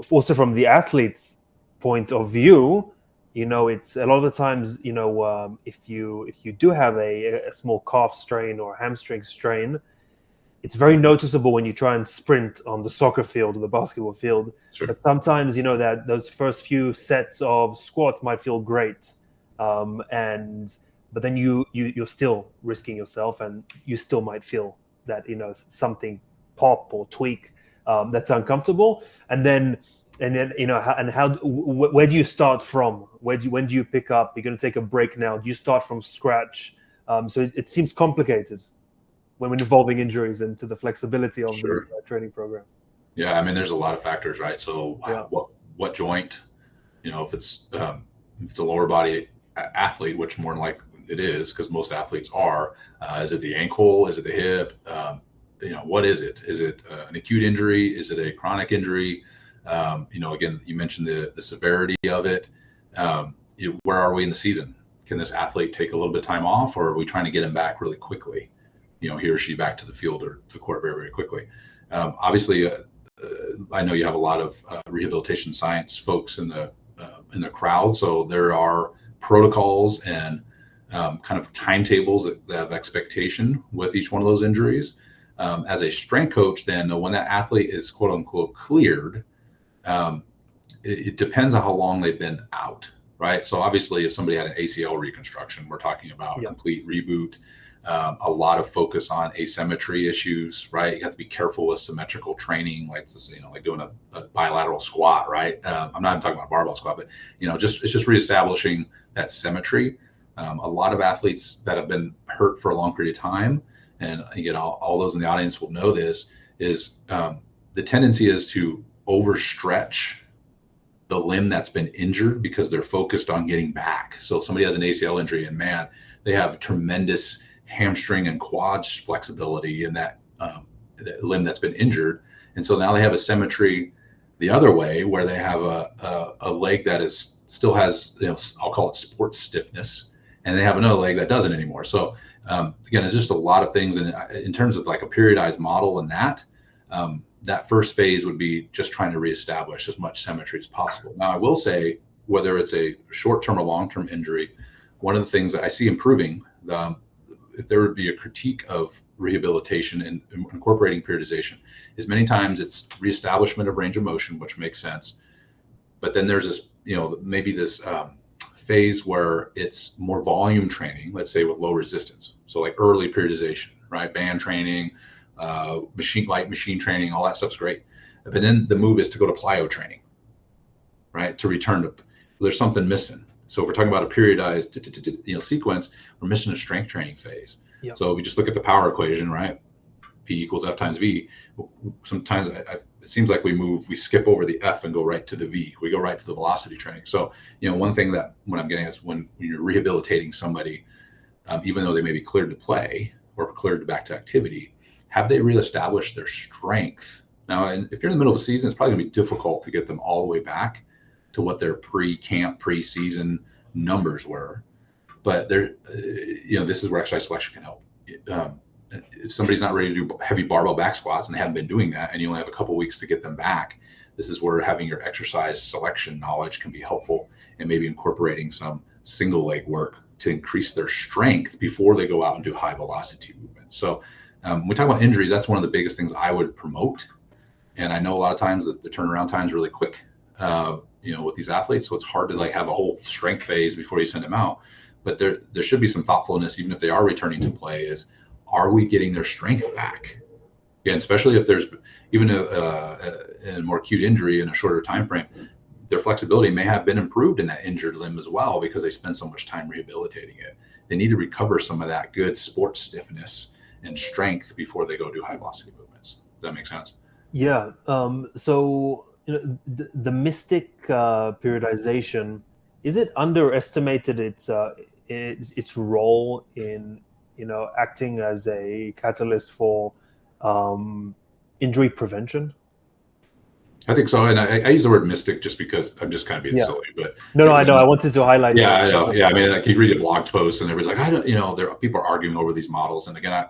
also from the athlete's point of view, it's a lot of the times, if you do have a small calf strain or hamstring strain, it's very noticeable when you try and sprint on the soccer field or the basketball field. Sure. But sometimes, that those first few sets of squats might feel great, but then you're still risking yourself, and you still might feel that something pop or tweak that's uncomfortable. And then where do you start from? When do you pick up? You're going to take a break now. Do you start from scratch? So it seems complicated when involving injuries and to the flexibility of Sure. these training programs. Yeah, I mean, there's a lot of factors, right? So what joint? If it's a lower body athlete, which more than likely it is, because most athletes are. Is it the ankle? Is it the hip? What is it? Is it an acute injury? Is it a chronic injury? Again, you mentioned the severity of it. Where are we in the season? Can this athlete take a little bit of time off, or are we trying to get him back really quickly? He or she back to the field or the court very, very quickly. Obviously, I know you have a lot of rehabilitation science folks in the crowd, so there are protocols and kind of timetables that have expectation with each one of those injuries. As a strength coach, then when that athlete is quote unquote cleared, it depends on how long they've been out, right? So obviously, if somebody had an ACL reconstruction, we're talking about a complete reboot. A lot of focus on asymmetry issues, right? You have to be careful with symmetrical training, like doing a bilateral squat, right? I'm not even talking about barbell squat, but it's just reestablishing that symmetry. A lot of athletes that have been hurt for a long period of time, and again, all those in the audience will know this, is the tendency is to overstretch the limb that's been injured because they're focused on getting back. So somebody has an ACL injury and man, they have tremendous hamstring and quad flexibility in that limb that's been injured. And so now they have a symmetry the other way where they have a leg that is still has, I'll call it sports stiffness, and they have another leg that doesn't anymore. So again, it's just a lot of things. And in terms of like a periodized model and that first phase would be just trying to reestablish as much symmetry as possible. Now, I will say, whether it's a short-term or long-term injury, one of the things that I see improving, if there would be a critique of rehabilitation and incorporating periodization, is many times it's reestablishment of range of motion, which makes sense. But then there's this, maybe this phase where it's more volume training, let's say with low resistance. So like early periodization, right? Band training, light machine training, all that stuff's great. But then the move is to go to plyo training, right? To return to, there's something missing. So if we're talking about a periodized sequence, we're missing a strength training phase. Yep. So if we just look at the power equation, right? P equals F times V. Sometimes it seems like we skip over the F and go right to the V. We go right to the velocity training. So, one thing that what I'm getting is when you're rehabilitating somebody, even though they may be cleared to play or cleared back to activity, have they reestablished their strength? Now, and if you're in the middle of the season, it's probably going to be difficult to get them all the way back to what their pre-camp, pre-season numbers were. But this is where exercise selection can help. If somebody's not ready to do heavy barbell back squats and they haven't been doing that, and you only have a couple weeks to get them back, this is where having your exercise selection knowledge can be helpful, and maybe incorporating some single leg work to increase their strength before they go out and do high velocity movements. So when we talk about injuries, that's one of the biggest things I would promote. And I know a lot of times that the turnaround time is really quick, with these athletes. So it's hard to have a whole strength phase before you send them out. But there should be some thoughtfulness, even if they are returning to play, are we getting their strength back? Again, especially if there's even a more acute injury in a shorter time frame, their flexibility may have been improved in that injured limb as well because they spend so much time rehabilitating it. They need to recover some of that good sports stiffness and strength before they go do high velocity movements. Does that make sense? Yeah. So the mystic periodization, is it underestimated its role in acting as a catalyst for injury prevention? I think so, and I use the word mystic just because I'm just kind of being silly. But no, I know. I wanted to highlight. Yeah, I know. Yeah, I mean, like you read a blog post, and everybody's like, there are people are arguing over these models. And again,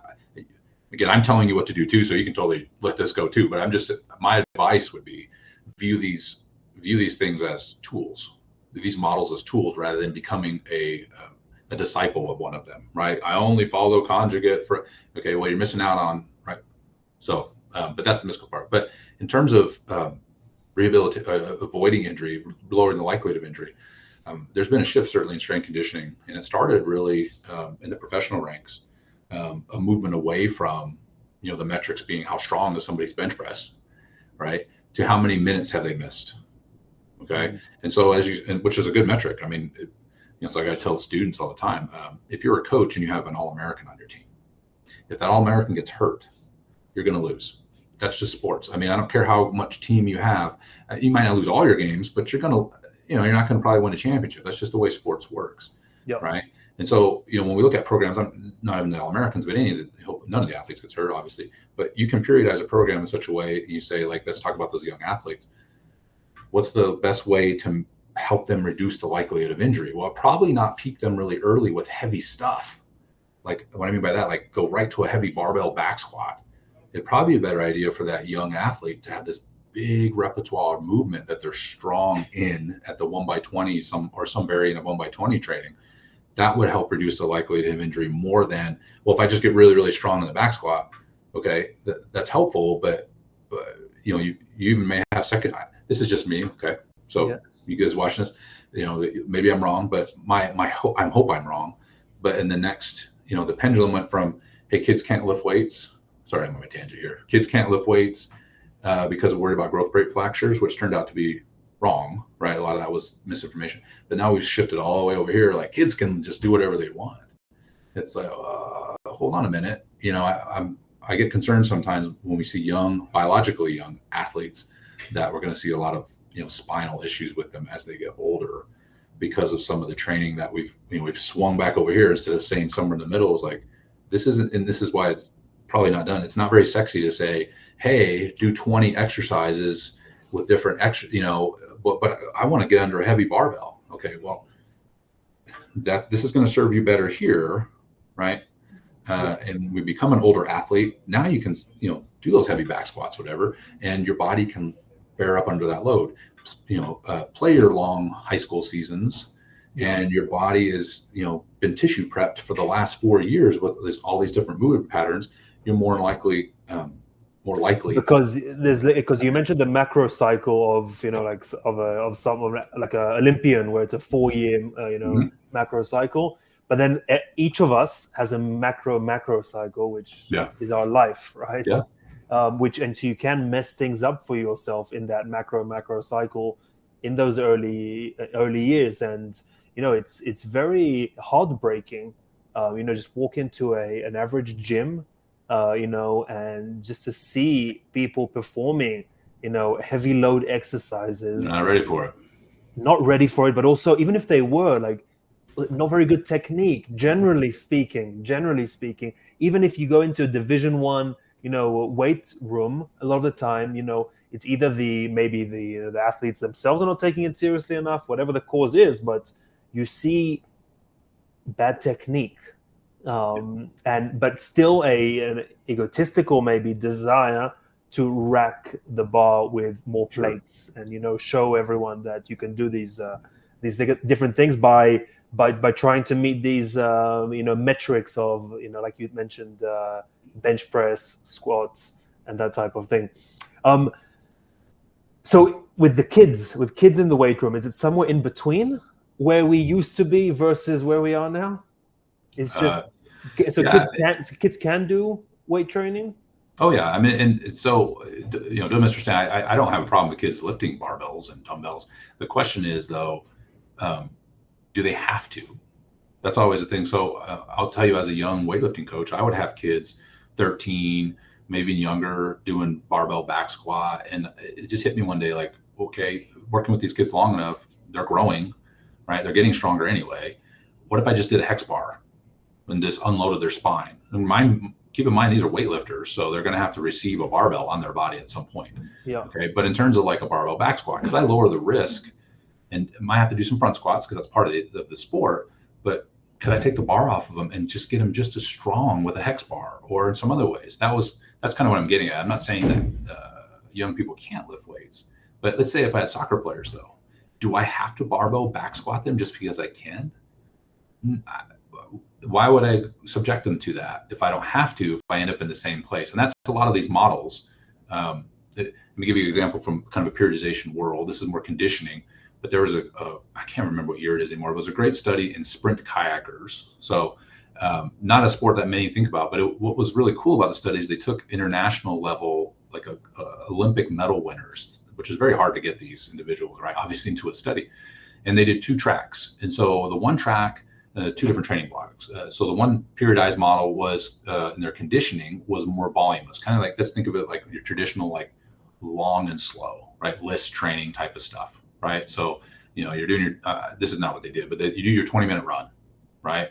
I'm telling you what to do too, so you can totally let this go too. But my advice would be view these things as tools, these models as tools, rather than becoming a disciple of one of them, right? I only follow Conjugate for, okay, well, you're missing out on, right? So, but that's the mystical part. But in terms of avoiding injury, lowering the likelihood of injury, there's been a shift certainly in strength conditioning, and it started really in the professional ranks, a movement away from, the metrics being how strong is somebody's bench press, right? To how many minutes have they missed, okay? Mm-hmm. And so which is a good metric. I mean, so I got to tell students all the time, if you're a coach and you have an All-American on your team, if that All-American gets hurt, you're going to lose. That's just sports. I mean, I don't care how much team you have. You might not lose all your games, but you're going to, you're not going to probably win a championship. That's just the way sports works, yep. Right? And so, when we look at programs, I'm not even the All-Americans, but none of the athletes gets hurt, obviously. But you can periodize a program in such a way, you say, let's talk about those young athletes. What's the best way to help them reduce the likelihood of injury? Well, probably not peak them really early with heavy stuff. Like, what I mean by that, go right to a heavy barbell back squat. It'd probably be a better idea for that young athlete to have this big repertoire of movement that they're strong in at the 1x20, some variant of 1x20 training. That would help reduce the likelihood of injury more than, well, if I just get really, really strong in the back squat, okay, that's helpful, but you even may have second. This is just me, okay? So yeah. You guys watching this, maybe I'm wrong, but I hope I'm wrong. But in the next, the pendulum went from, hey, kids can't lift weights. Sorry, I'm on a tangent here. Kids can't lift weights because of worried about growth plate fractures, which turned out to be wrong, right? A lot of that was misinformation. But now we've shifted all the way over here. Like, kids can just do whatever they want. It's like, hold on a minute. I get concerned sometimes when we see biologically young athletes that we're going to see a lot of spinal issues with them as they get older because of some of the training that we've swung back over here instead of saying somewhere in the middle is like, this isn't, and this is why it's probably not done. It's not very sexy to say, hey, do 20 exercises with different but I want to get under a heavy barbell. Okay, well, this is going to serve you better here, right? And we become an older athlete. Now you can, do those heavy back squats, whatever, and your body can bear up under that load. Play your long high school seasons, and your body is, been tissue prepped for the last 4 years with all these different movement patterns. You're more likely because you mentioned the macro cycle of of someone like a Olympian where it's a 4-year macro cycle, but then each of us has a macro cycle, which is our life, right? And so you can mess things up for yourself in that macro cycle in those early years, and it's very heartbreaking. Just walk into an average gym, and just to see people performing, heavy load exercises. Not ready for it. But also, even if they were, like, not very good technique, generally speaking. Even if you go into a Division I, weight room, a lot of the time, it's either the athletes themselves are not taking it seriously enough, whatever the cause is, but you see bad technique. But still an egotistical maybe desire to rack the bar with more plates and show everyone that you can do these different things by trying to meet these metrics of like you mentioned, bench press, squats, and that type of thing. So with kids in the weight room, is it somewhere in between where we used to be versus where we are now? It's just kids can do weight training. Oh yeah, I mean, and so don't misunderstand. I don't have a problem with kids lifting barbells and dumbbells. The question is though, do they have to? That's always a thing. So I'll tell you, as a young weightlifting coach, I would have kids 13, maybe younger, doing barbell back squat, and it just hit me one day, like, okay, working with these kids long enough, they're growing, right? They're getting stronger anyway. What if I just did a hex bar and just unloaded their spine? And keep in mind, these are weightlifters, so they're going to have to receive a barbell on their body at some point. Yeah. Okay. But in terms of like a barbell back squat, could I lower the risk and might have to do some front squats because that's part of the sport, but could I take the bar off of them and just get them just as strong with a hex bar or in some other ways? That's kind of what I'm getting at. I'm not saying that young people can't lift weights, but let's say if I had soccer players though, do I have to barbell back squat them just because I can? Why would I subject them to that if I don't have to, if I end up in the same place? And that's a lot of these models. Let me give you an example from kind of a periodization world. This is more conditioning, but there was I can't remember what year it is anymore. It was a great study in sprint kayakers. So not a sport that many think about, but what was really cool about the study is they took international level, like Olympic medal winners, which is very hard to get these individuals, right, obviously, into a study. And they did 2 tracks. And so the one track, 2 different training blocks. So the one periodized model was, in their conditioning, was more voluminous. Kind of like, let's think of it like your traditional, like long and slow, right? List training type of stuff, right? So, you're doing your, this is not what they did, but you do your 20-minute run, right?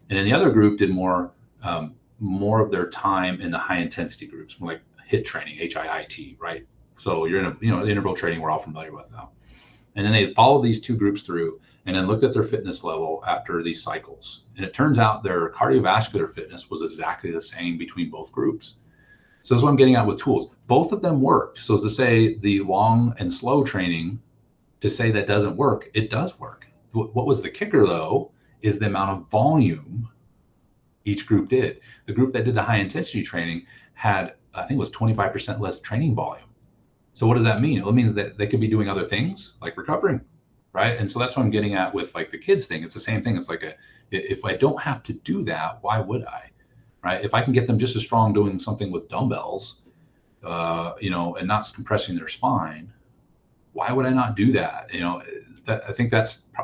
And then the other group did more of their time in the high intensity groups, more like HIIT training, HIIT, right? So you're in the interval training we're all familiar with now. And then they followed these 2 groups through and then looked at their fitness level after these cycles. And it turns out their cardiovascular fitness was exactly the same between both groups. So that's what I'm getting at with tools. Both of them worked. So to say the long and slow training, to say that doesn't work, it does work. What was the kicker though, is the amount of volume each group did. The group that did the high intensity training had, I think it was 25% less training volume. So what does that mean? It means that they could be doing other things like recovering, right? And so that's what I'm getting at with like the kids thing. It's the same thing. It's like if I don't have to do that, why would I, right? If I can get them just as strong doing something with dumbbells, and not compressing their spine, why would I not do that?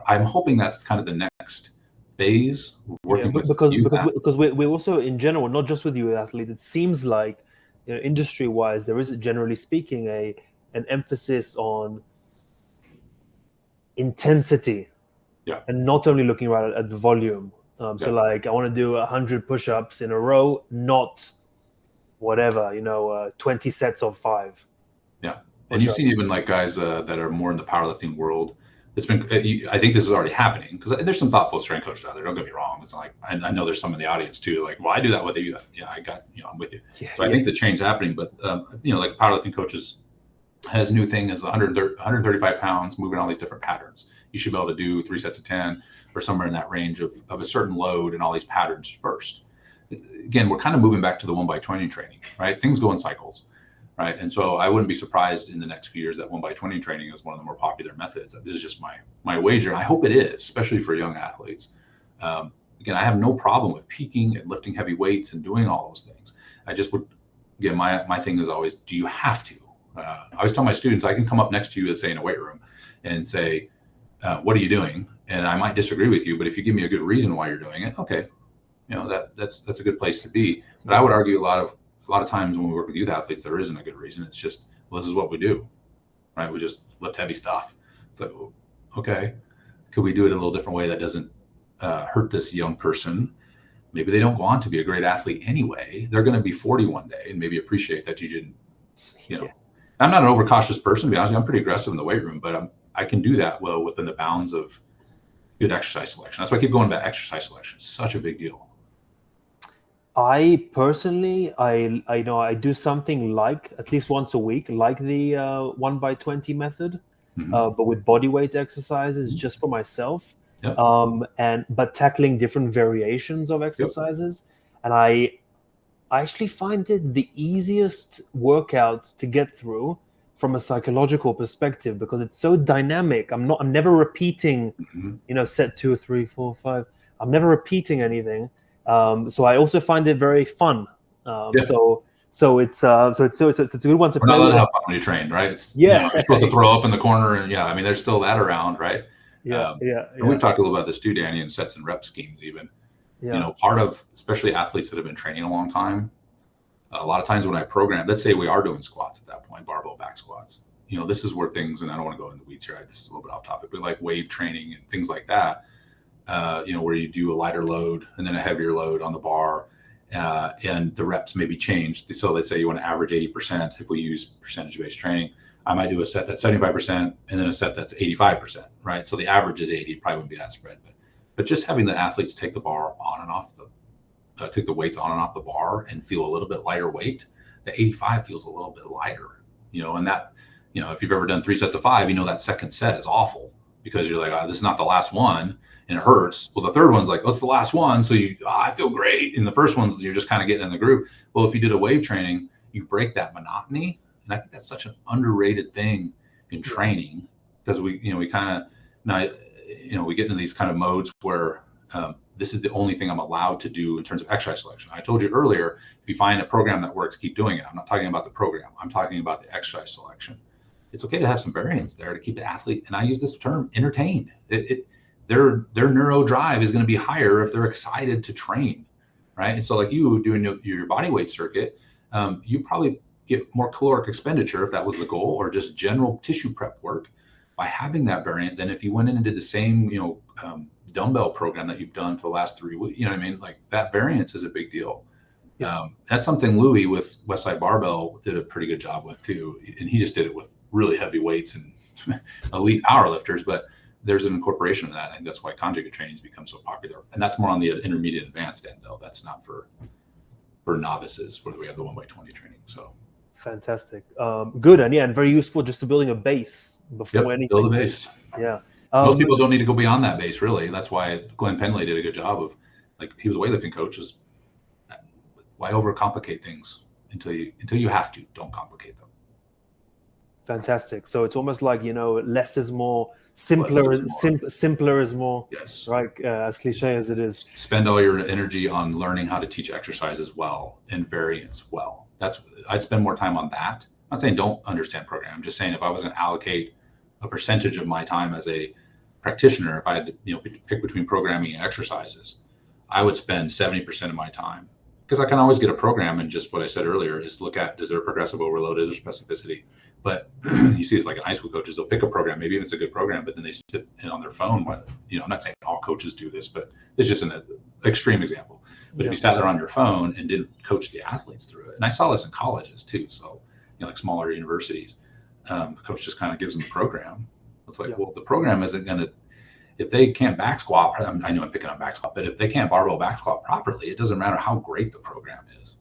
I'm hoping that's kind of the next phase. Because we're also in general, not just with you athletes, it seems like, industry-wise, there is, generally speaking, an emphasis on intensity, Yeah. and not only looking right at the volume. So like I want to do 100 push-ups in a row, not whatever, 20 sets of 5. Yeah. And you've seen even like guys that are more in the powerlifting world. It's been, I think this is already happening because there's some thoughtful strength coaches out there. Don't get me wrong. It's not like, I know there's some in the audience too. Like, well, I do that with you. Yeah, I'm with you. So I think the change's happening, but like powerlifting coaches has new thing is 135 pounds, moving all these different patterns. You should be able to do 3 sets of 10 or somewhere in that range of a certain load and all these patterns first. Again, we're kind of moving back to the 1x20 training, right? Things go in cycles. Right. And so I wouldn't be surprised in the next few years that 1x20 training is one of the more popular methods. This is just my wager. I hope it is, especially for young athletes. Again, I have no problem with peaking and lifting heavy weights and doing all those things. I just would, again, my thing is always, do you have to? I always tell my students, I can come up next to you, let's say in a weight room, and say, what are you doing? And I might disagree with you, but if you give me a good reason why you're doing it, okay, that's a good place to be. But I would argue a lot of times when we work with youth athletes, there isn't a good reason. It's just, well, this is what we do, right? We just lift heavy stuff. It's like, okay, could we do it a little different way that doesn't hurt this young person? Maybe they don't go on to be a great athlete anyway. They're going to be 40 one day and maybe appreciate that you didn't, I'm not an overcautious person, to be honest. I'm pretty aggressive in the weight room, but I can do that well within the bounds of good exercise selection. That's why I keep going back. Exercise selection is such a big deal. I personally, I do something like at least once a week, like the 1x20 method, but with body weight exercises just for myself, but tackling different variations of exercises. And I actually find it the easiest workout to get through from a psychological perspective because it's so dynamic. I'm never repeating, set 2, 3, 4, 5. I'm never repeating anything. So I also find it very fun. So it's a good one to play with. We're not allowed to have fun when you train, right? You're supposed to throw up in the corner, and I mean, there's still that around, right? And we've talked a little about this too, Danny, in sets and rep schemes even. Part of, especially athletes that have been training a long time, a lot of times when I program, let's say we are doing squats at that point, barbell back squats. This is where things, and I don't want to go into the weeds here, this is a little bit off topic, but like wave training and things like that. Where you do a lighter load and then a heavier load on the bar, and the reps may be changed. So let's say you want to average 80% if we use percentage-based training. I might do a set that's 75% and then a set that's 85%, right? So the average is 80, probably wouldn't be that spread. But just having the athletes take the bar on and off take the weights on and off the bar and feel a little bit lighter weight, the 85 feels a little bit lighter, and that, if you've ever done 3 sets of 5, that second set is awful because you're like, this is not the last one. And it hurts. Well, the third one's like, what's the last one? So I feel great. And the first one's, you're just kind of getting in the groove. Well, if you did a wave training, you break that monotony. And I think that's such an underrated thing in training because we kind of, we get into these kind of modes where this is the only thing I'm allowed to do in terms of exercise selection. I told you earlier, if you find a program that works, keep doing it. I'm not talking about the program. I'm talking about the exercise selection. It's okay to have some variance there to keep the athlete, and I use this term, entertained. Their neuro drive is going to be higher if they're excited to train, right? And so like you doing your body weight circuit, you probably get more caloric expenditure if that was the goal, or just general tissue prep work by having that variant than if you went in and did the same, dumbbell program that you've done for the last 3 weeks. Like that variance is a big deal. That's something Louis with Westside Barbell did a pretty good job with too. And he just did it with really heavy weights and elite power lifters, but there's an incorporation of that. I think that's why conjugate training has become so popular. And that's more on the intermediate advanced end though. That's not for novices where we have the 1x20 training. So fantastic. Good. And very useful just to building a base before anything. Build a base. Yeah. Most people don't need to go beyond that base really. That's why Glenn Penley did a good job of, like, he was a weightlifting coach, is why overcomplicate things until you have to. Don't complicate them. Fantastic. So it's almost like, less is more. Simpler is more. Yes. Right. As cliche as it is. Spend all your energy on learning how to teach exercises well and variance well. I'd spend more time on that. I'm not saying don't understand program. I'm just saying if I was going to allocate a percentage of my time as a practitioner, if I had to pick between programming and exercises, I would spend 70% of my time, because I can always get a program, and just what I said earlier is look at, is there a progressive overload, is there specificity, But you see, it's like in high school coaches, they'll pick a program, maybe it's a good program, but then they sit on their phone. I'm not saying all coaches do this, but it's just an extreme example. But if you sat there on your phone and didn't coach the athletes through it, and I saw this in colleges too, so like smaller universities, the coach just kind of gives them a program. It's like, well, the program isn't going to, if they can't back squat, I know I'm picking on back squat, but if they can't barbell back squat properly, it doesn't matter how great the program is.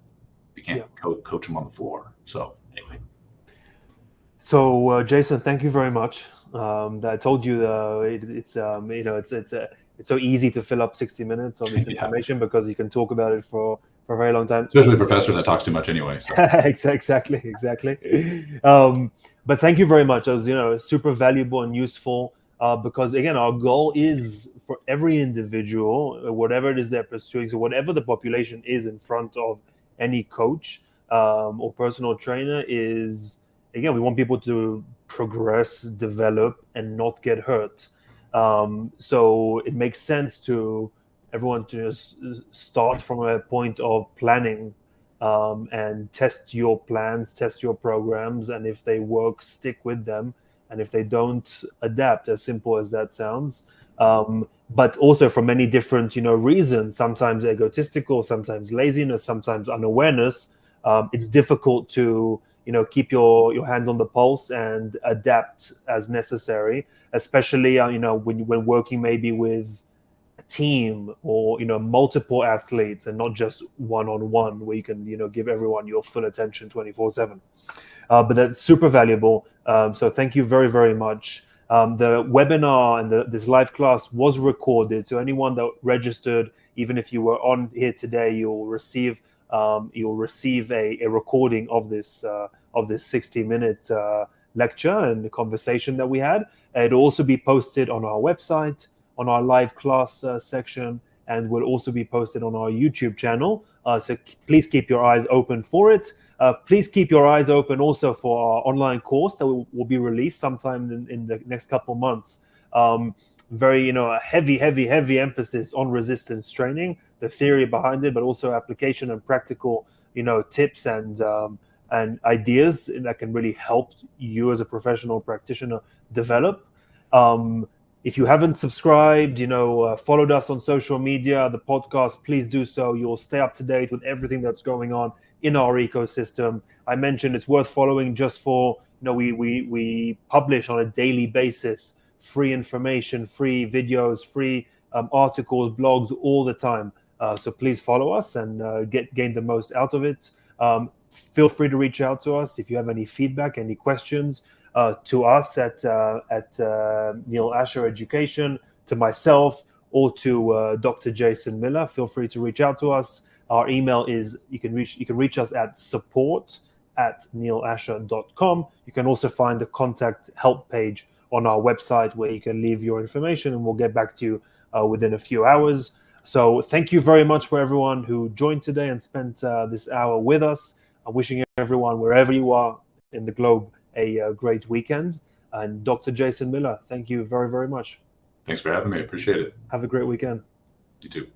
You can't coach them on the floor. So anyway. So Jason, thank you very much. I told you it's so easy to fill up 60 minutes on this information because you can talk about it for a very long time. Especially a professor that talks too much anyway. So. Exactly. But thank you very much. It was super valuable and useful because again, our goal is for every individual, whatever it is they're pursuing, so whatever the population is in front of any coach or personal trainer is, again, we want people to progress, develop, and not get hurt. So it makes sense to everyone to just start from a point of planning and test your plans, test your programs, and if they work, stick with them, and if they don't, adapt. As simple as that sounds. But also for many different, reasons, sometimes egotistical, sometimes laziness, sometimes unawareness, it's difficult to keep your hand on the pulse and adapt as necessary, especially when working maybe with a team or multiple athletes and not just one-on-one where you can give everyone your full attention 24/7. But that's super valuable. So thank you very, very much. The webinar and this live class was recorded, so anyone that registered, even if you were on here today, you'll receive a recording of this 60-minute lecture and the conversation that we had. It'll also be posted on our website, on our live class section, and will also be posted on our YouTube channel. So please keep your eyes open for it. Please keep your eyes open also for our online course that will be released sometime in the next couple of months. Very, a heavy emphasis on resistance training, the theory behind it, but also application and practical, tips and ideas that can really help you as a professional practitioner develop. If you haven't subscribed, followed us on social media, the podcast, please do so. You'll stay up to date with everything that's going on in our ecosystem. I mentioned it's worth following just for, we publish on a daily basis free information, free videos, free articles, blogs all the time. So please follow us and gain the most out of it. Feel free to reach out to us if you have any feedback, any questions to us at Neil Asher Education, to myself, or to Dr. Jason Miller. Feel free to reach out to us. Our email is, you can reach us at support@neilasher.com. You can also find the contact help page on our website where you can leave your information and we'll get back to you within a few hours. So thank you very much for everyone who joined today and spent this hour with us. I'm wishing everyone, wherever you are in the globe, a great weekend. And Dr. Jason Miller, thank you very, very much. Thanks for having me. I appreciate it. Have a great weekend. You too.